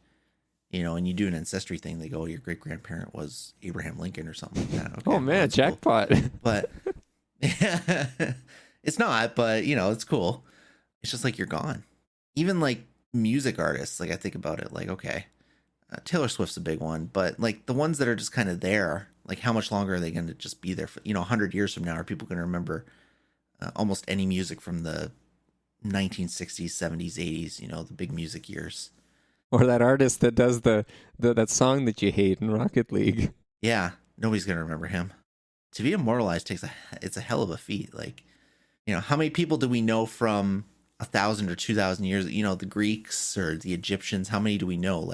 and you do an ancestry thing. They go, your great-grandparent was Abraham Lincoln or something like that. Okay, Oh man, jackpot. cool. But it's not, but it's cool. It's just like you're gone. Even like music artists, I think about it, okay, Taylor Swift's a big one, but the ones that are just kind of there, how much longer are they going to just be there for? 100 years from now, are people going to remember almost any music from the 1960s, 70s, 80s, the big music years? Or that artist that does that song that you hate in Rocket League. Yeah, nobody's going to remember him. To be immortalized it's a hell of a feat. How many people do we know from 1,000 or 2,000 years? The Greeks or the Egyptians, how many do we know?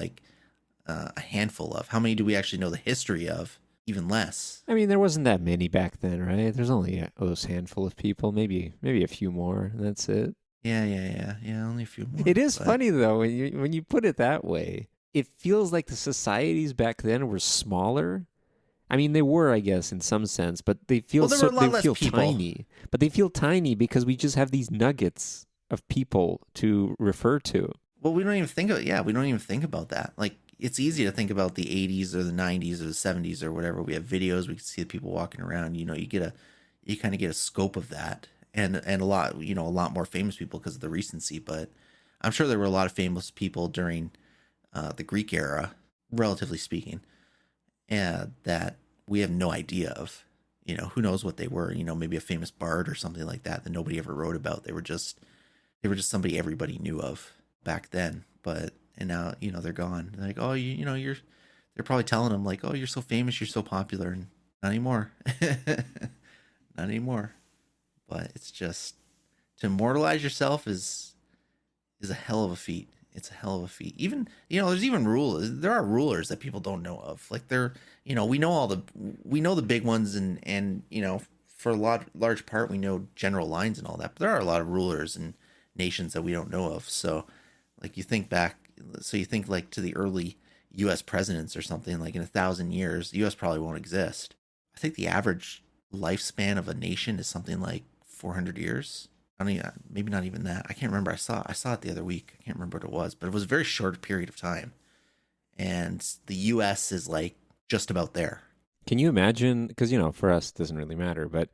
A handful of. How many do we actually know the history of? Even less. I mean, there wasn't that many back then, right? There's only those handful of people, maybe a few more. And that's it. Yeah. Only a few more. It is funny though when you put it that way. It feels like the societies back then were smaller. I mean, they were, I guess, in some sense, but they feel there were a lot less people. Tiny. But they feel tiny because we just have these nuggets of people to refer to. Well, we don't even think about that. It's easy to think about the 80s or the 90s or the 70s or whatever. We have videos, we can see the people walking around. You kind of get a scope of that, and a lot, a lot more famous people because of the recency. But I'm sure there were a lot of famous people during the Greek era, relatively speaking, and that we have no idea of. Who knows what they were? Maybe a famous bard or something like that nobody ever wrote about. They were just somebody everybody knew of back then. And now, they're gone. They're like, oh, they're probably telling them oh, you're so famous, you're so popular. And not anymore. Not anymore. But it's just, to immortalize yourself is a hell of a feat. It's a hell of a feat. Even, there's even rulers. There are rulers that people don't know of. We know the big ones and for a large part, we know general lines and all that. But there are a lot of rulers and nations that we don't know of. So, you think back, to the early U.S. presidents or something, like in 1,000 years, the U.S. probably won't exist. I think the average lifespan of a nation is something like 400 years. I don't even, maybe not even that. I can't remember. I saw it the other week. I can't remember what it was, but it was a very short period of time. And the U.S. is like just about there. Can you imagine? Because, for us, it doesn't really matter, but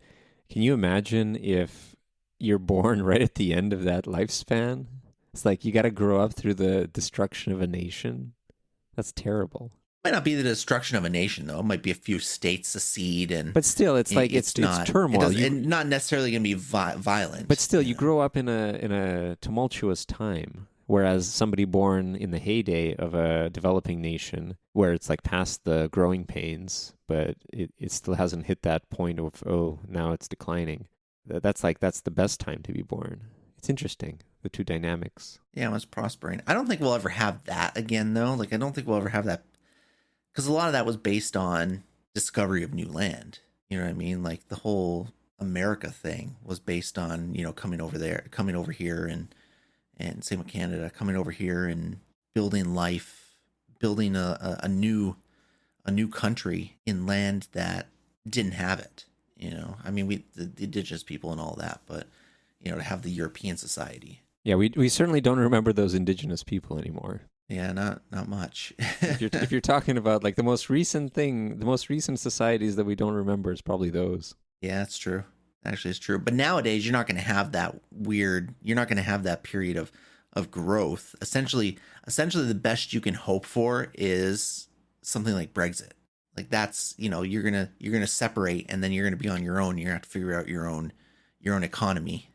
can you imagine if you're born right at the end of that lifespan? It's like you got to grow up through the destruction of a nation. That's terrible. Might not be the destruction of a nation though. It might be a few states secede, and But still, it's like it's not. It turmoil. doesn't, and not necessarily going to be violent. But still, you grow up in a tumultuous time. Whereas somebody born in the heyday of a developing nation, where it's like past the growing pains, but it still hasn't hit that point of, oh, now it's declining. That's the best time to be born. It's interesting, the two dynamics. Yeah, it's prospering. I don't think we'll ever have that again though. Like I don't think we'll ever have that because a lot of that was based on discovery of new land. You know what I mean? Like the whole America thing was based on coming over there, coming over here, and same with Canada, coming over here and building life, building a new country in land that didn't have it. I mean, the indigenous people and all that, but to have the European society. Yeah, we certainly don't remember those indigenous people anymore. Yeah, not much. If you're talking about like the most recent societies that we don't remember is probably those. Yeah, that's true. Actually, it's true. But nowadays, you're not going to have that weird. You're not going to have that period of growth. Essentially, the best you can hope for is something like Brexit. Like that's you're gonna separate, and then you're gonna be on your own. You're gonna have to figure out your own economy.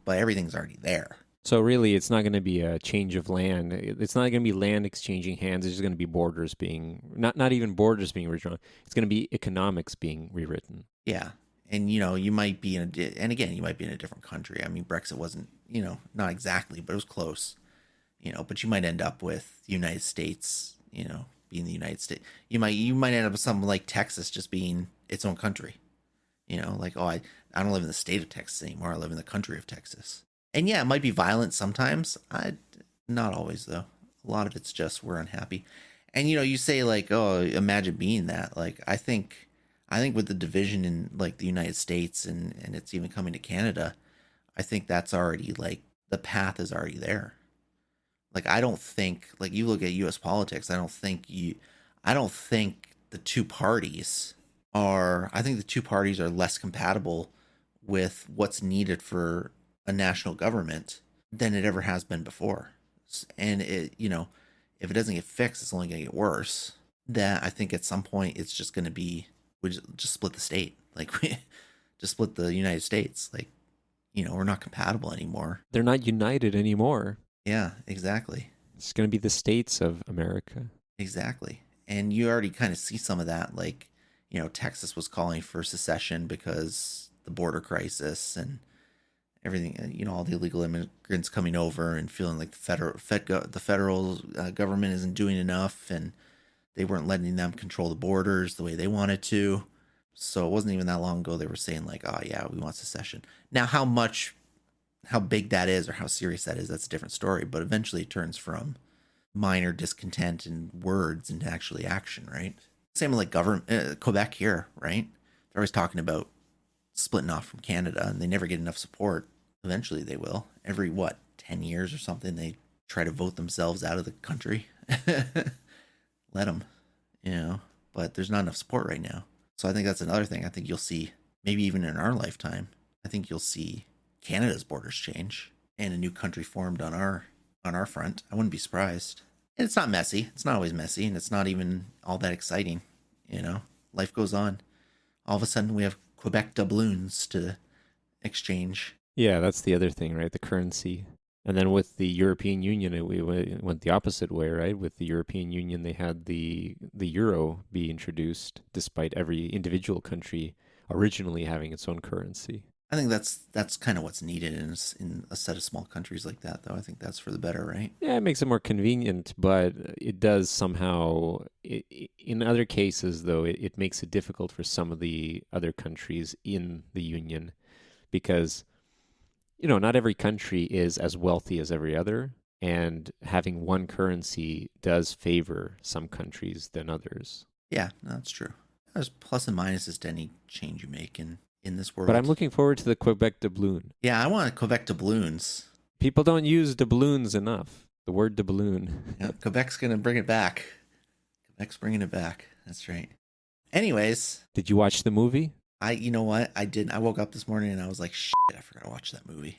But everything's already there. So really, it's not going to be a change of land. It's not going to be land exchanging hands. It's just going to be borders being not even borders being redrawn. It's going to be economics being rewritten. Yeah, and you might be and again you might be in a different country. I mean, Brexit wasn't not exactly, but it was close. But you might end up with the United States. Being the United States, you might end up with something like Texas just being its own country. Like I don't live in the state of Texas anymore. I live in the country of Texas. And yeah, it might be violent sometimes. Not always though. A lot of it's just we're unhappy. And you say like, oh, imagine being that. Like I think with the division in like the United States and it's even coming to Canada, I think that's already like the path is already there. Like I don't think like you look at US politics, I don't think the two parties I think the two parties are less compatible with what's needed for a national government than it ever has been before. And if it doesn't get fixed, it's only going to get worse. That I think at some point it's just going to be we just split the state, like we just split the United States. Like we're not compatible anymore. They're not united anymore. Yeah, exactly. It's going to be the states of America. Exactly. And you already kind of see some of that. Like Texas was calling for secession because the border crisis and everything, all the illegal immigrants coming over and feeling like the federal government isn't doing enough, and they weren't letting them control the borders the way they wanted to. So it wasn't even that long ago they were saying like, oh yeah, we want secession. Now how big that is or how serious that is, that's a different story. But eventually it turns from minor discontent and words into actually action, right? Same with like government, Quebec here, right? They're always talking about splitting off from Canada, and they never get enough support. Eventually they will. Every 10 years or something, they try to vote themselves out of the country. Let them, but there's not enough support right now. So I think that's another thing. I think you'll see, maybe even in our lifetime, I think you'll see Canada's borders change and a new country formed on our front. I wouldn't be surprised. And it's not messy. It's not always messy, and it's not even all that exciting. Life goes on. All of a sudden, we have Quebec doubloons to exchange. Yeah, that's the other thing, right? The currency. And then with the European Union, it went the opposite way, right? With the European Union, they had the euro be introduced, despite every individual country originally having its own currency. I think that's kind of what's needed in a set of small countries like that, though. I think that's for the better, right? Yeah, it makes it more convenient, but it does somehow, in other cases, though, it makes it difficult for some of the other countries in the Union because, not every country is as wealthy as every other. and having one currency does favor some countries than others. Yeah, no, that's true. There's plus and minuses to any change you make in this But I'm world. looking forward to the Quebec doubloon. Yeah, I want a Quebec doubloons. People don't use doubloons enough. The word doubloon. Yeah, Quebec's gonna bring it back. Quebec's bringing it back. That's right. Anyways, Did you watch the movie? you know what? I didn't. I woke up this morning and I was like, shit, I forgot to watch that movie.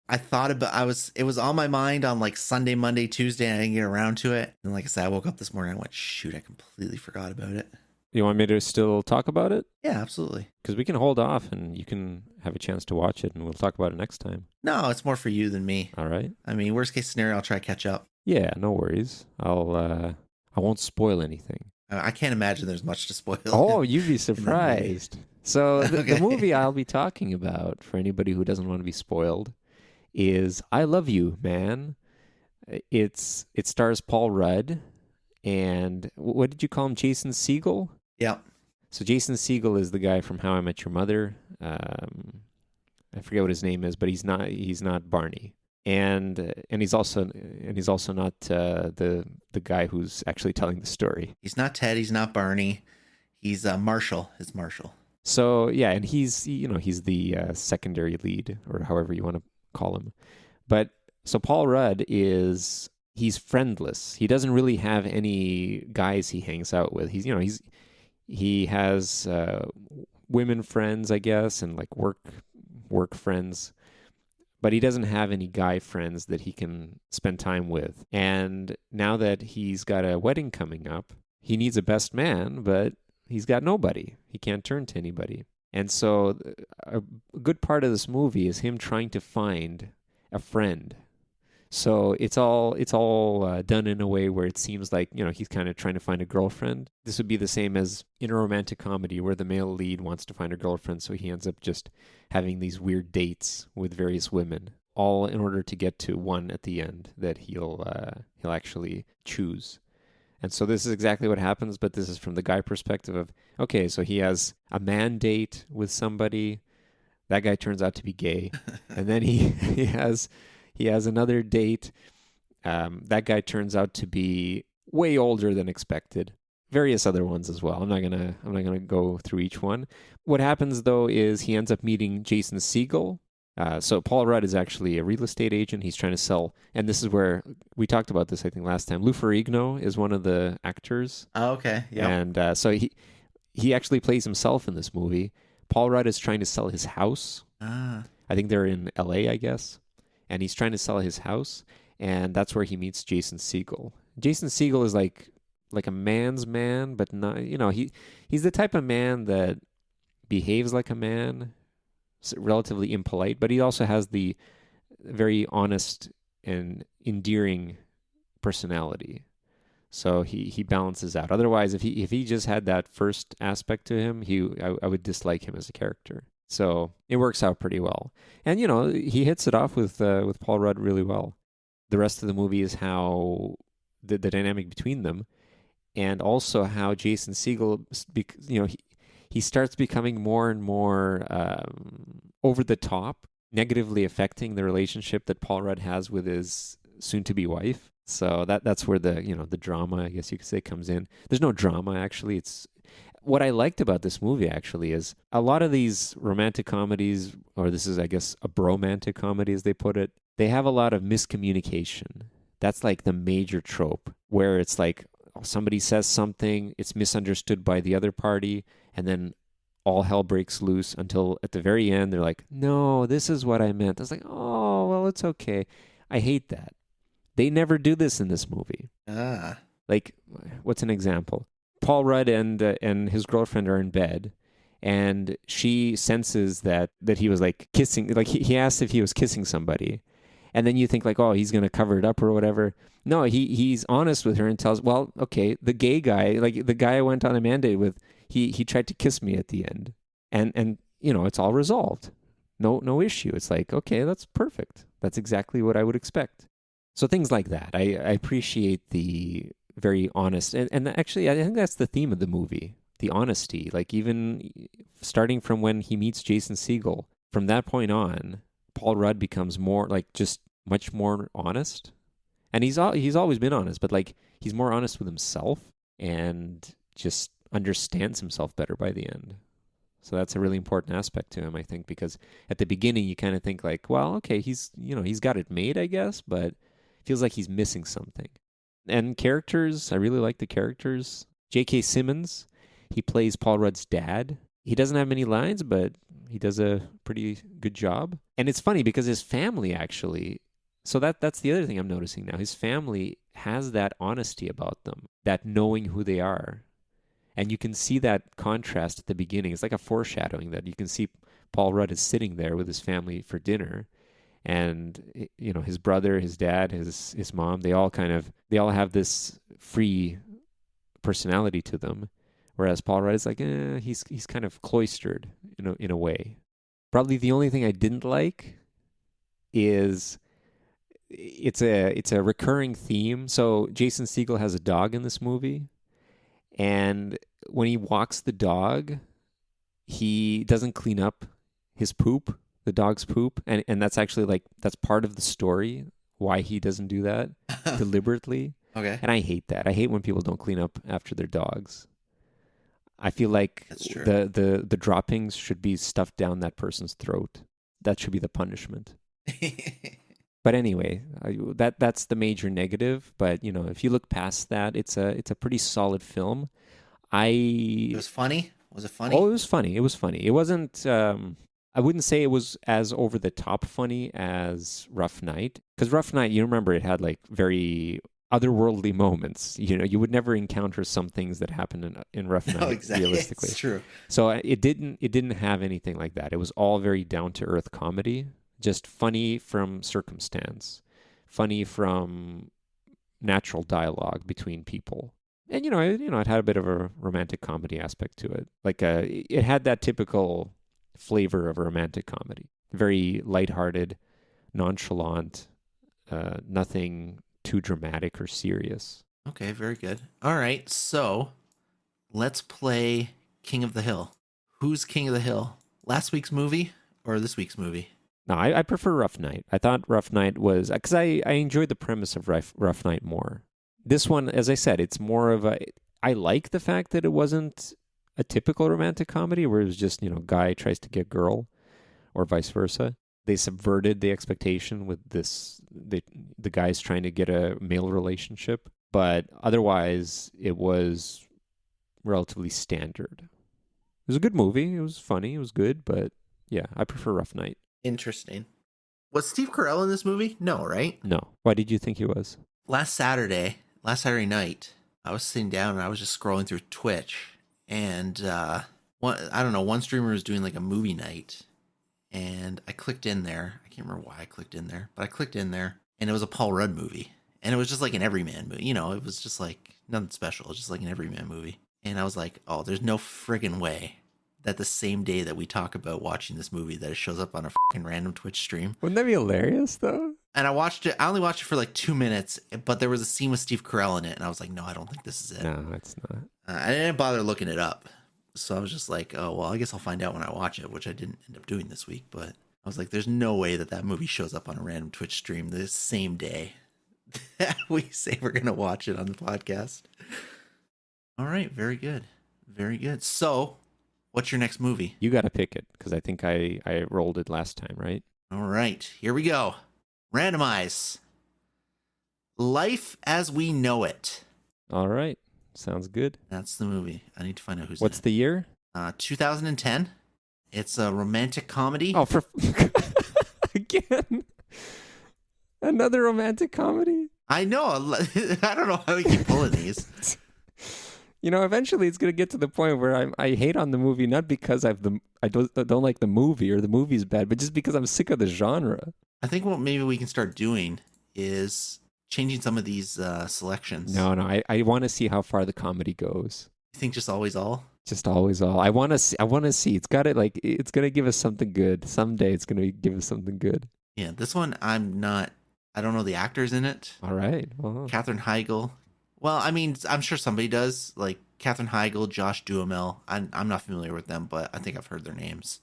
I thought about, it was on my mind on like Sunday, Monday, Tuesday, and I didn't get around to it. And like I said, I woke up this morning and I went, shoot, I completely forgot about it. You want me to still talk about it? Yeah, absolutely. Because we can hold off and you can have a chance to watch it and we'll talk about it next time. No, it's more for you than me. All right? I mean, worst case scenario, I'll try to catch up. Yeah, no worries. I won't spoil anything. I can't imagine there's much to spoil. Oh, you'd be surprised. So the Okay. movie I'll be talking about, for anybody who doesn't want to be spoiled, is I Love You, Man. It stars Paul Rudd and what did you call him? Jason Segel? Yeah. So Jason Segel is the guy from How I Met Your Mother. I forget what his name is, but he's not Barney. And he's also not the guy who's actually telling the story. He's not Ted. He's not Barney. He's Marshall. It's Marshall. So yeah, and he's the secondary lead or however you want to call him. But so Paul Rudd he's friendless. He doesn't really have any guys he hangs out with. He has women friends, I guess, and like work friends. But he doesn't have any guy friends that he can spend time with. And now that he's got a wedding coming up, he needs a best man, but he's got nobody. He can't turn to anybody. And so a good part of this movie is him trying to find a friend. So it's all done in a way where it seems like, he's kind of trying to find a girlfriend. This would be the same as in a romantic comedy where the male lead wants to find a girlfriend, so he ends up just having these weird dates with various women, all in order to get to one at the end that he'll actually choose. And so this is exactly what happens, but this is from the guy perspective of, okay, so he has a man date with somebody. That guy turns out to be gay. And then he has another date. That guy turns out to be way older than expected. Various other ones as well. I'm not gonna go through each one. What happens though is he ends up meeting Jason Segel. So Paul Rudd is actually a real estate agent. He's trying to sell, and this is where we talked about this, I think, last time. Lou Ferrigno is one of the actors. Oh, okay. Yeah. And so he actually plays himself in this movie. Paul Rudd is trying to sell his house. I think they're in L.A., I guess. And he's trying to sell his house, and that's where he meets Jason Segel. Jason Segel is like a man's man, but not, he's the type of man that behaves like a man, relatively impolite, but he also has the very honest and endearing personality. So he balances out. Otherwise, if he just had that first aspect to him, I would dislike him as a character. So it works out pretty well. And, he hits it off with Paul Rudd really well. The rest of the movie is how the dynamic between them, and also how Jason Segel, he starts becoming more and more over the top, negatively affecting the relationship that Paul Rudd has with his soon-to-be wife. So that's where the drama, I guess you could say, comes in. There's no drama, actually. What I liked about this movie, actually, is a lot of these romantic comedies, or this is, I guess, a bromantic comedy, as they put it, they have a lot of miscommunication. That's like the major trope, where it's like somebody says something, it's misunderstood by the other party, and then all hell breaks loose until at the very end, they're like, no, this is what I meant. I was like, oh, well, it's okay. I hate that. They never do this in this movie. Like, what's an example? Paul Rudd and his girlfriend are in bed, and she senses that he was like kissing, like he asked if he was kissing somebody, and then you think like, oh, he's gonna cover it up or whatever. No, he's honest with her and tells, well, okay, the gay guy, like the guy I went on a mandate with, he tried to kiss me at the end, and it's all resolved, no issue. It's like, okay, that's perfect. That's exactly what I would expect. So things like that, I appreciate the very honest, and actually I think that's the theme of the movie, the honesty. Like even starting from when he meets Jason Segel, from that point on, Paul Rudd becomes more like just much more honest, And he's always been honest, but like he's more honest with himself and just understands himself better by the end. So that's a really important aspect to him, I think, because at the beginning you kind of think like, well, okay, he's got it made, I guess, but it feels like he's missing something. And characters, I really like the characters. J.K. Simmons, he plays Paul Rudd's dad. He doesn't have many lines, but he does a pretty good job. And it's funny because his family actually, so that's the other thing I'm noticing now. His family has that honesty about them, that knowing who they are. And you can see that contrast at the beginning. It's like a foreshadowing that you can see Paul Rudd is sitting there with his family for dinner. And his brother, his dad, his mom, they all have this free personality to them, whereas Paul Rudd is like he's kind of cloistered in a way. Probably the only thing I didn't like is it's a recurring theme. So Jason Segel has a dog in this movie, and when he walks the dog, he doesn't clean up his poop, the dog's poop, and that's actually that's part of the story why he doesn't do that deliberately. Okay. And I hate that. I hate when people don't clean up after their dogs. I feel like That's true. the droppings should be stuffed down that person's throat. That should be the punishment. But anyway, that's the major negative. But if you look past that, it's a pretty solid film. It was funny. Was it funny? Oh, it was funny. It was funny. It wasn't. I wouldn't say it was as over the top funny as Rough Night, because Rough Night, you remember, it had like very otherworldly moments. You would never encounter some things that happened in Rough Night. No, exactly. Realistically. It's true. So it didn't have anything like that. It was all very down to earth comedy, just funny from circumstance, funny from natural dialogue between people. And it had a bit of a romantic comedy aspect to it. Like it had that typical flavor of a romantic comedy. Very lighthearted, nonchalant, nothing too dramatic or serious. Okay, very good. All right, so let's play King of the Hill. Who's King of the Hill? Last week's movie or this week's movie? No, I prefer Rough Night. I thought Rough Night was, because I enjoyed the premise of Rough Night more. This one, as I said, it's more of I like the fact that it wasn't a typical romantic comedy where it was just, guy tries to get girl or vice versa. They subverted the expectation with the guy's trying to get a male relationship. But otherwise, it was relatively standard. It was a good movie. It was funny. It was good. But yeah, I prefer Rough Night. Interesting. Was Steve Carell in this movie? No, right? No. Why did you think he was? Last Saturday night, I was sitting down and I was just scrolling through Twitch, and one streamer was doing like a movie night, and I clicked in there. I can't remember why I clicked in there, but I clicked in there, and it was a Paul Rudd movie, and it was just like an everyman movie. It was just like nothing special. It was just like an everyman movie, and I was like, oh, there's no friggin' way that the same day that we talk about watching this movie that it shows up on a fucking random Twitch stream. Wouldn't that be hilarious, though? And I watched it. I only watched it for like 2 minutes, but there was a scene with Steve Carell in it, and I was like, no, I don't think this is it. No, it's not. I didn't bother looking it up. So I was just like, oh, well, I guess I'll find out when I watch it, which I didn't end up doing this week. But I was like, there's no way that movie shows up on a random Twitch stream the same day that we say we're going to watch it on the podcast. All right. Very good. Very good. So what's your next movie? You got to pick it, because I think I rolled it last time, right? All right. Here we go. Randomize. Life as We Know It. All right. Sounds good. That's the movie. I need to find out who's What's in the year? 2010. It's a romantic comedy. Oh, for again, another romantic comedy. I know. I don't know how we keep pulling these. Eventually it's gonna get to the point where I hate on the movie, not because I don't like the movie or the movie's bad, but just because I'm sick of the genre. I think what maybe we can start doing is changing some of these selections. No, I want to see how far the comedy goes. You think just always all? Just always all. I want to see. It's got it. Like, it's gonna give us something good someday. It's gonna give us something good. Yeah, this one I don't know the actors in it. All right. Well, Katherine Heigl. Well, I mean, I'm sure somebody does. Like Katherine Heigl, Josh Duhamel. I'm not familiar with them, but I think I've heard their names.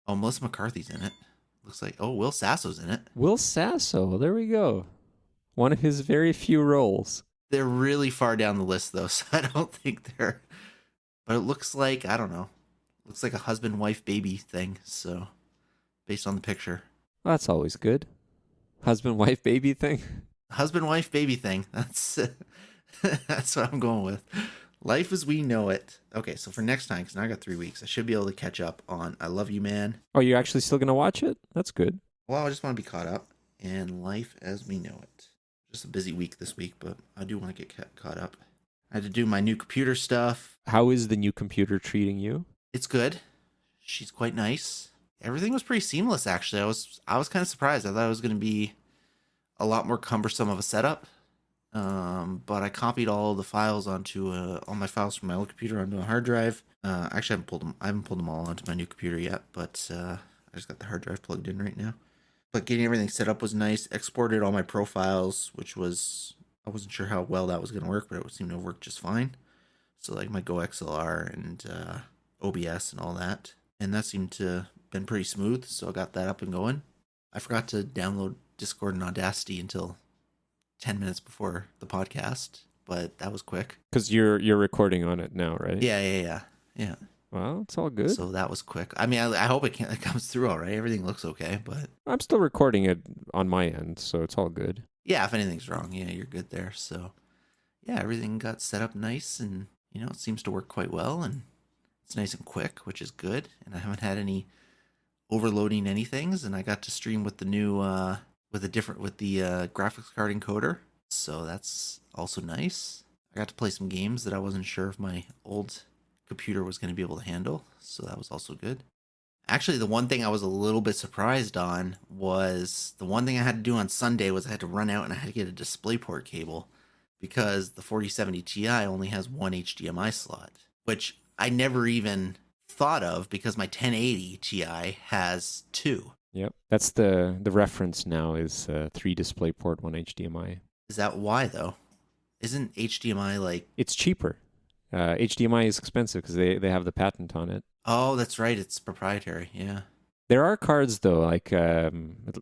Oh, Melissa McCarthy's in it. Looks like. Oh, Will Sasso's in it. Will Sasso. There we go. One of his very few roles. They're really far down the list, though, so I don't think they're. But it looks like, I don't know, looks like a husband, wife, baby thing. So, based on the picture, Well, that's always good. Husband, wife, baby thing. husband, wife, baby thing. That's that's what I'm going with. Life as we know it. Okay, so for next time, because now I got 3 weeks, I should be able to catch up on I Love You, Man. Oh, you're actually still going to watch it? That's good. Well, I just want to be caught up. And Life as We Know It. Just a busy week this week, but I do want to get caught up. I had to do my new computer stuff. How is the new computer treating you? It's good. She's quite nice. Everything was pretty seamless, actually. I was kind of surprised. I thought it was going to be a lot more cumbersome of a setup. But I copied all the files onto all my files from my old computer onto a hard drive. Actually, I haven't pulled them all onto my new computer yet, but I just got the hard drive plugged in right now. But getting everything set up was nice. Exported all my profiles, which was, I wasn't sure how well that was going to work, but it seemed to work just fine. So like my Go XLR and OBS and all that, and that seemed to have been pretty smooth. So I got that up and going. I forgot to download Discord and Audacity until 10 minutes before the podcast, but that was quick. Because you're recording on it now, right? Yeah. Well, it's all good. So that was quick. I mean, I hope it comes through all right. Everything looks okay, but I'm still recording it on my end, so it's all good. yeah, if anything's wrong, yeah, you're good there. So yeah, everything got set up nice, and it seems to work quite well, and it's nice and quick, which is good. And I haven't had any overloading any things, and I got to stream with the new with the graphics card encoder, so that's also nice. I got to play some games that I wasn't sure if my old computer was going to be able to handle, so that was also good. Actually, the one thing I was a little bit surprised on was the one thing I had to do on Sunday was I had to run out and I had to get a DisplayPort cable because the 4070 Ti only has one HDMI slot, which I never even thought of because my 1080 Ti has two. Yep. That's the reference now is 3 DisplayPort, 1 HDMI. Is that why, though? Isn't HDMI like... It's cheaper. HDMI is expensive because they have the patent on it. Oh, that's right. It's proprietary. Yeah. There are cards, though, like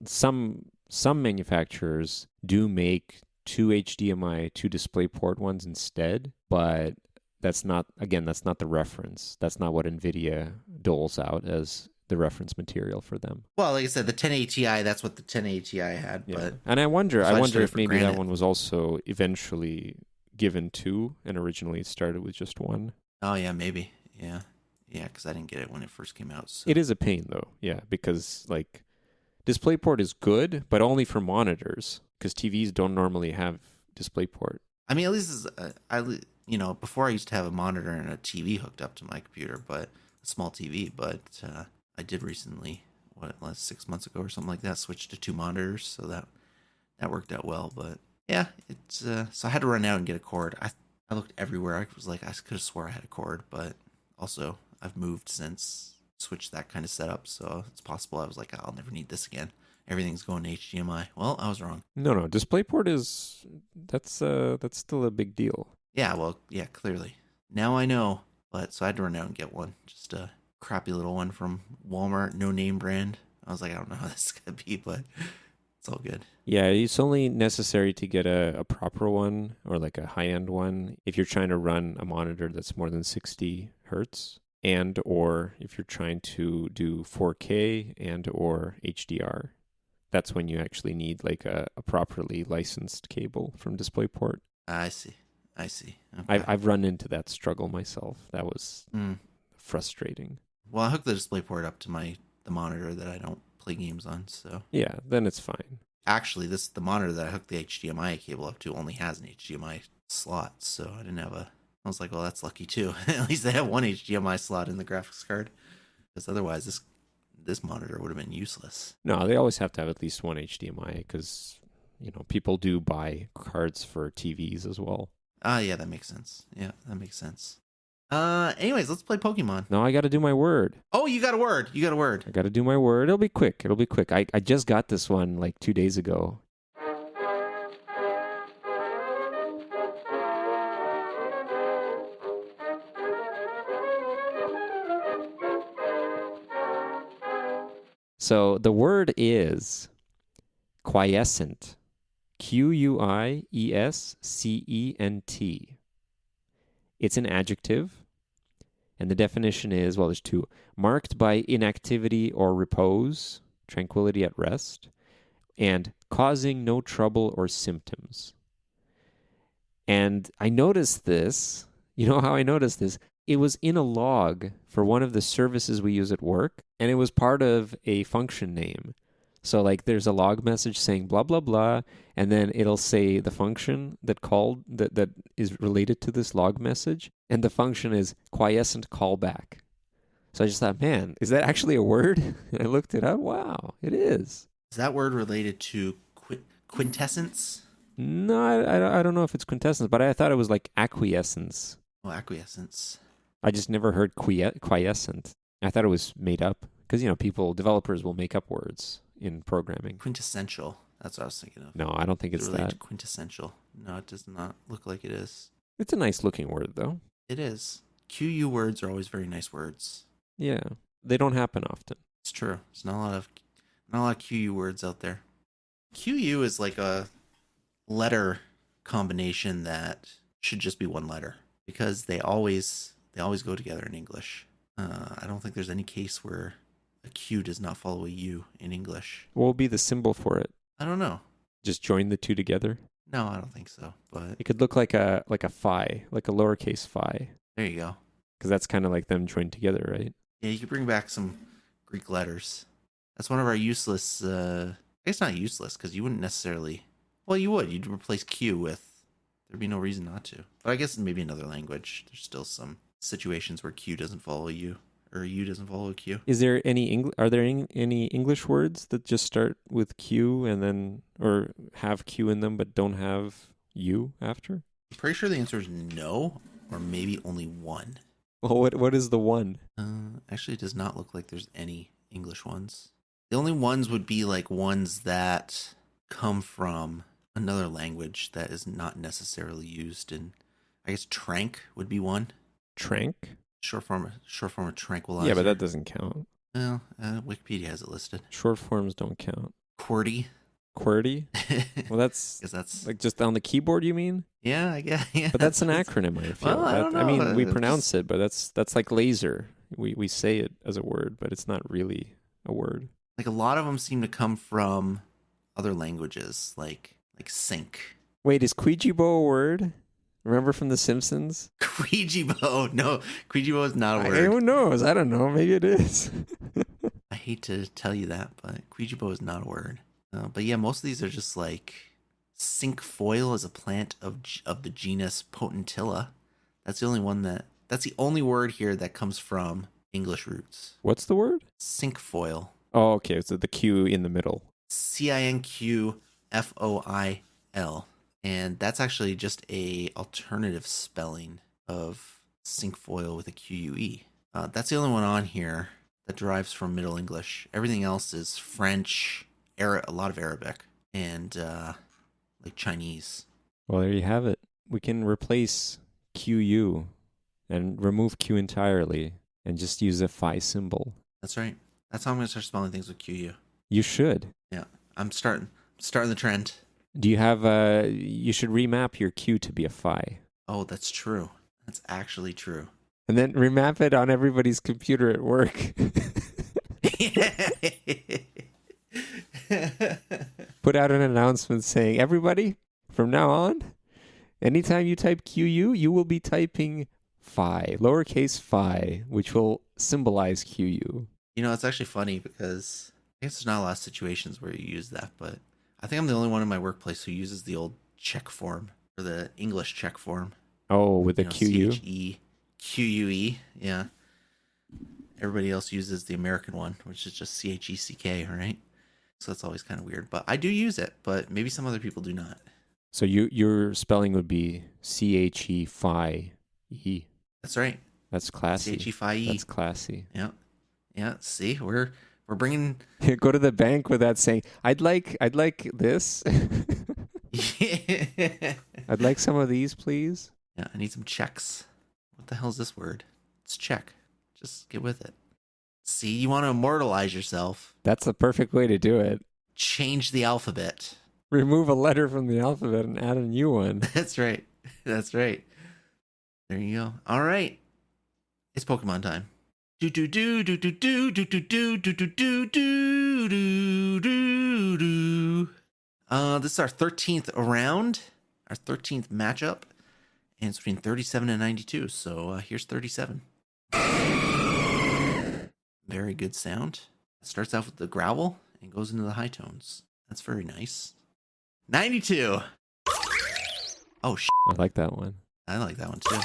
some manufacturers do make 2 HDMI, 2 DisplayPort ones instead, but that's not the reference. That's not what NVIDIA doles out as the reference material for them. Well, like I said, the 1080 Ti, that's what the 1080 Ti had. Yeah. But and I wonder if maybe granted. that one was also eventually given 2, and originally it started with just 1. Oh, yeah, maybe. Yeah, because I didn't get it when it first came out. So. It is a pain, though, yeah, because, like, DisplayPort is good, but only for monitors, because TVs don't normally have DisplayPort. I mean, at least, before I used to have a monitor and a TV hooked up to my computer, but a small TV, but I did recently, 6 months ago or something like that, switched to 2 monitors, so that worked out well, but yeah, it's so I had to run out and get a cord. I looked everywhere. I was like, I could have swore I had a cord, but also I've moved since, switched that kind of setup, so it's possible I was like, I'll never need this again. Everything's going to HDMI. Well, I was wrong. No, DisplayPort that's still a big deal. Yeah, well, yeah, clearly. Now I know, but so I had to run out and get one. Just a crappy little one from Walmart, no name brand. I was like, I don't know how this is going to be, but it's all good. Yeah, it's only necessary to get a proper one or like a high-end one if you're trying to run a monitor that's more than 60 hertz and or if you're trying to do 4K and or HDR. That's when you actually need like a properly licensed cable from DisplayPort. I see. Okay. I've run into that struggle myself. That was frustrating. Well, I hooked the DisplayPort up to the monitor that I don't play games on, so... Yeah, then it's fine. Actually, the monitor that I hooked the HDMI cable up to only has an HDMI slot, so I didn't have I was like, well, that's lucky too. At least they have one HDMI slot in the graphics card, because otherwise this monitor would have been useless. No, they always have to have at least one HDMI, because, people do buy cards for TVs as well. Yeah, that makes sense. Anyways, let's play Pokemon. No, I got to do my word. Oh, you got a word. I got to do my word. It'll be quick. I just got this one like 2 days ago. So the word is quiescent. Quiescent. It's an adjective, and the definition is, well, there's two: marked by inactivity or repose, tranquility at rest, and causing no trouble or symptoms. And I noticed this. You know how I noticed this? It was in a log for one of the services we use at work, and it was part of a function name. So like there's a log message saying blah blah blah, and then it'll say the function that is related to this log message, and the function is quiescent callback. So I just thought, man, is that actually a word? And I looked it up. Wow, it is. Is that word related to quintessence? No, I don't know if it's quintessence, but I thought it was like acquiescence. Oh, acquiescence. I just never heard quiescent. I thought it was made up because, developers will make up words in programming. Quintessential. That's what I was thinking of. No, I don't think it's related that. To quintessential. No, it does not look like it is. It's a nice looking word, though. It is. QU words are always very nice words. Yeah, they don't happen often. It's true. There's not a lot of QU words out there. QU is like a letter combination that should just be one letter because they always go together in English. I don't think there's any case where a Q does not follow a U in English. What will be the symbol for it? I don't know. Just join the two together? No, I don't think so. But it could look like a phi, like a lowercase phi. There you go. Because that's kind of like them joined together, right? Yeah, you could bring back some Greek letters. That's one of our useless. I guess not useless because you wouldn't necessarily. Well, you would. You'd replace Q with. There'd be no reason not to. But I guess in maybe another language, there's still some situations where Q doesn't follow a U, or a U doesn't follow a Q. Is there Are there any English words that just start with Q and then, or have Q in them but don't have U after? I'm pretty sure the answer is no, or maybe only one. Well, what is the one? Actually, it does not look like there's any English ones. The only ones would be like ones that come from another language that is not necessarily used in. I guess trank would be one. Trank? Short form of tranquilizer. Yeah, but that doesn't count. Well, Wikipedia has it listed. Short forms don't count. QWERTY. QWERTY? Well, that's like just on the keyboard, you mean? Yeah, I guess. Yeah. But that's an acronym, I feel. Well, I don't know. I mean, we pronounce it, but that's like laser. We say it as a word, but it's not really a word. Like a lot of them seem to come from other languages, like sync. Wait, is Ouija-bo a word? Remember from The Simpsons? Ouija-bo. No, Ouija-bo is not a word. Who knows? I don't know. Maybe it is. I hate to tell you that, but Ouija-bo is not a word. But yeah, most of these are just like cinquefoil is a plant of the genus Potentilla. That's the only word here that comes from English roots. What's the word? Cinquefoil. Oh, okay. So the Q in the middle. Cinquefoil. And that's actually just a alternative spelling of cinquefoil with a QUE. That's the only one on here that derives from Middle English. Everything else is French, a lot of Arabic, and like Chinese. Well, there you have it. We can replace QU and remove Q entirely and just use a phi symbol. That's right. That's how I'm going to start spelling things with QU. You should. Yeah, I'm starting the trend. Do you have you should remap your Q to be a phi. Oh, that's true. That's actually true. And then remap it on everybody's computer at work. Put out an announcement saying, everybody, from now on, anytime you type QU, you will be typing phi, lowercase phi, which will symbolize QU. You know, it's actually funny because I guess there's not a lot of situations where you use that, but I think I'm the only one in my workplace who uses the old check form, or the English check form. Oh, with the QU? QUE, yeah. Everybody else uses the American one, which is just CHECK, right? So that's always kind of weird. But I do use it, but maybe some other people do not. So your spelling would be CHE phi E. That's right. That's classy. CHE phi E. That's classy. Yeah. Yeah, see, we're bringing... Go to the bank with that saying, I'd like this. I'd like some of these, please. Yeah, I need some checks. What the hell is this word? It's check. Just get with it. See, you want to immortalize yourself. That's the perfect way to do it. Change the alphabet. Remove a letter from the alphabet and add a new one. That's right. That's right. There you go. All right. It's Pokemon time. Do do do do do do do do do do do do do do do. This is our 13th round, our 13th matchup, and it's between 37 and 92. So here's 37. Very good sound. It starts off with the growl and goes into the high tones. That's very nice. 92. Oh, I like that one. I like that one too.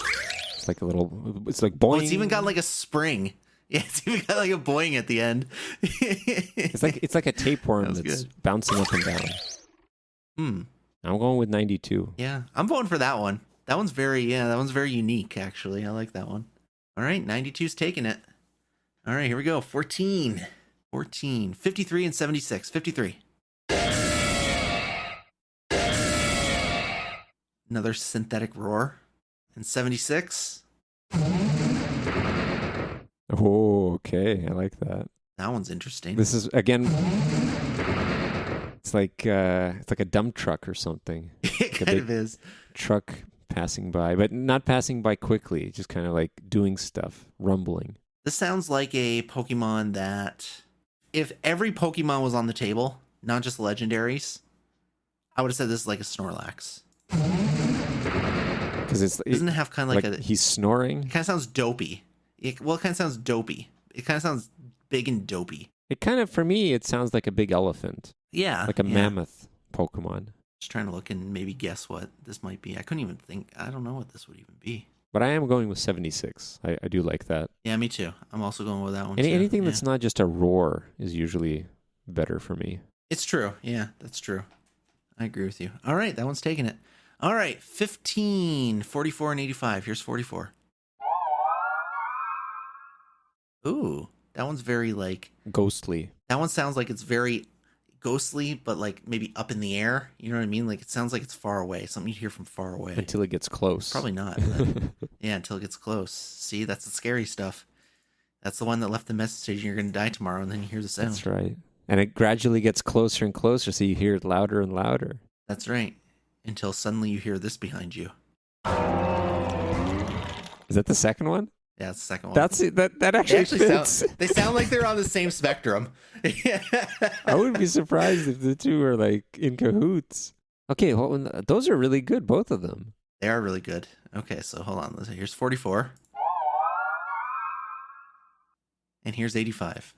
It's like a little. It's like boing. Oh, it's even got like a spring. Yeah, it's even got like a boing at the end. It's like a tapeworm that's good. bouncing up and down. I'm going with 92. Yeah, I'm voting for that one. That one's very unique actually. I like that one. All right, 92's taking it. All right, here we go. 14, 53 and 76. 53. Another synthetic roar. And 76. Oh, okay. I like that. That one's interesting. This is again. It's like a dump truck or something. It kind of is. Truck passing by, but not passing by quickly. Just kind of like doing stuff, rumbling. This sounds like a Pokemon that, if every Pokemon was on the table, not just legendaries, I would have said this is like a Snorlax. Because doesn't it have kind of like a... He's snoring? It kind of sounds dopey. It kind of sounds dopey. It kind of sounds big and dopey. It kind of, for me, it sounds like a big elephant. Yeah. Like a mammoth Pokemon. Just trying to look and maybe guess what this might be. I couldn't even think. I don't know what this would even be. But I am going with 76. I do like that. Yeah, me too. I'm also going with that one too. Anything that's not just a roar is usually better for me. It's true. Yeah, that's true. I agree with you. All right, that one's taking it. All right, 15, 44, and 85. Here's 44. Ooh, that one's very like... ghostly. That one sounds like it's very ghostly, but like maybe up in the air. You know what I mean? Like it sounds like it's far away. Something you hear from far away. Until it gets close. Probably not. But yeah, until it gets close. See, that's the scary stuff. That's the one that left the message saying you're going to die tomorrow, and then you hear the sound. That's right. And it gradually gets closer and closer, so you hear it louder and louder. That's right. Until suddenly you hear this behind you. Is that the second one? Yeah, it's the second one. That's it. That actually fits. They sound like they're on the same spectrum. I wouldn't be surprised if the two are like in cahoots. Okay, those are really good, both of them. They are really good. Okay, so hold on. Here's 44. And here's 85.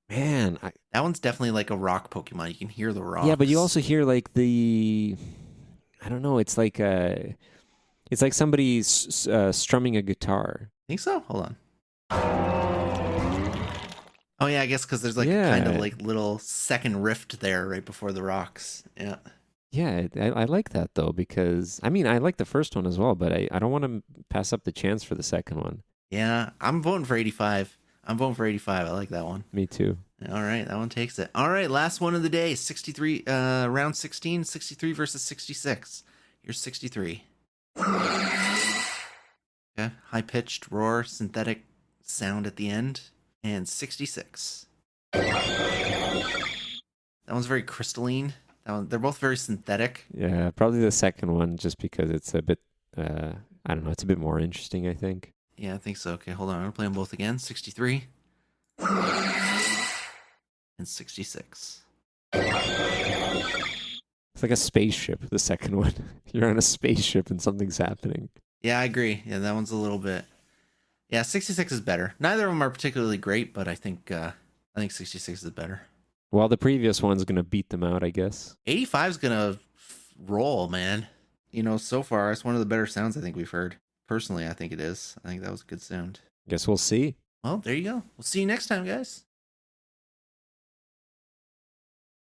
Man, that one's definitely like a rock Pokemon. You can hear the rocks. Yeah, but you also hear like the... I don't know. It's like somebody strumming a guitar. Think so? Hold on. Oh yeah, I guess because there's like kind of like little second rift there right before the rocks. Yeah. Yeah, I like that though because I mean I like the first one as well, but I don't want to pass up the chance for the second one. Yeah, I'm voting for 85. I like that one. Me too. All right, that one takes it. All right, last one of the day. 63, round 16, 63 versus 66. Here's 63. Okay, high-pitched roar, synthetic sound at the end. And 66. That one's very crystalline. They're both very synthetic. Yeah, probably the second one just because it's a bit, I don't know, it's a bit more interesting, I think. Yeah, I think so. Okay, hold on. I'm going to play them both again. 63. And 66. It's like a spaceship, the second one. You're on a spaceship and something's happening. Yeah, I agree. Yeah, that one's a little bit... Yeah, 66 is better. Neither of them are particularly great, but I think 66 is better. Well, the previous one's going to beat them out, I guess. 85 is going to roll, man. You know, so far, it's one of the better sounds I think we've heard. Personally, I think it is. I think that was a good sound. Guess we'll see. Well, there you go. We'll see you next time, guys.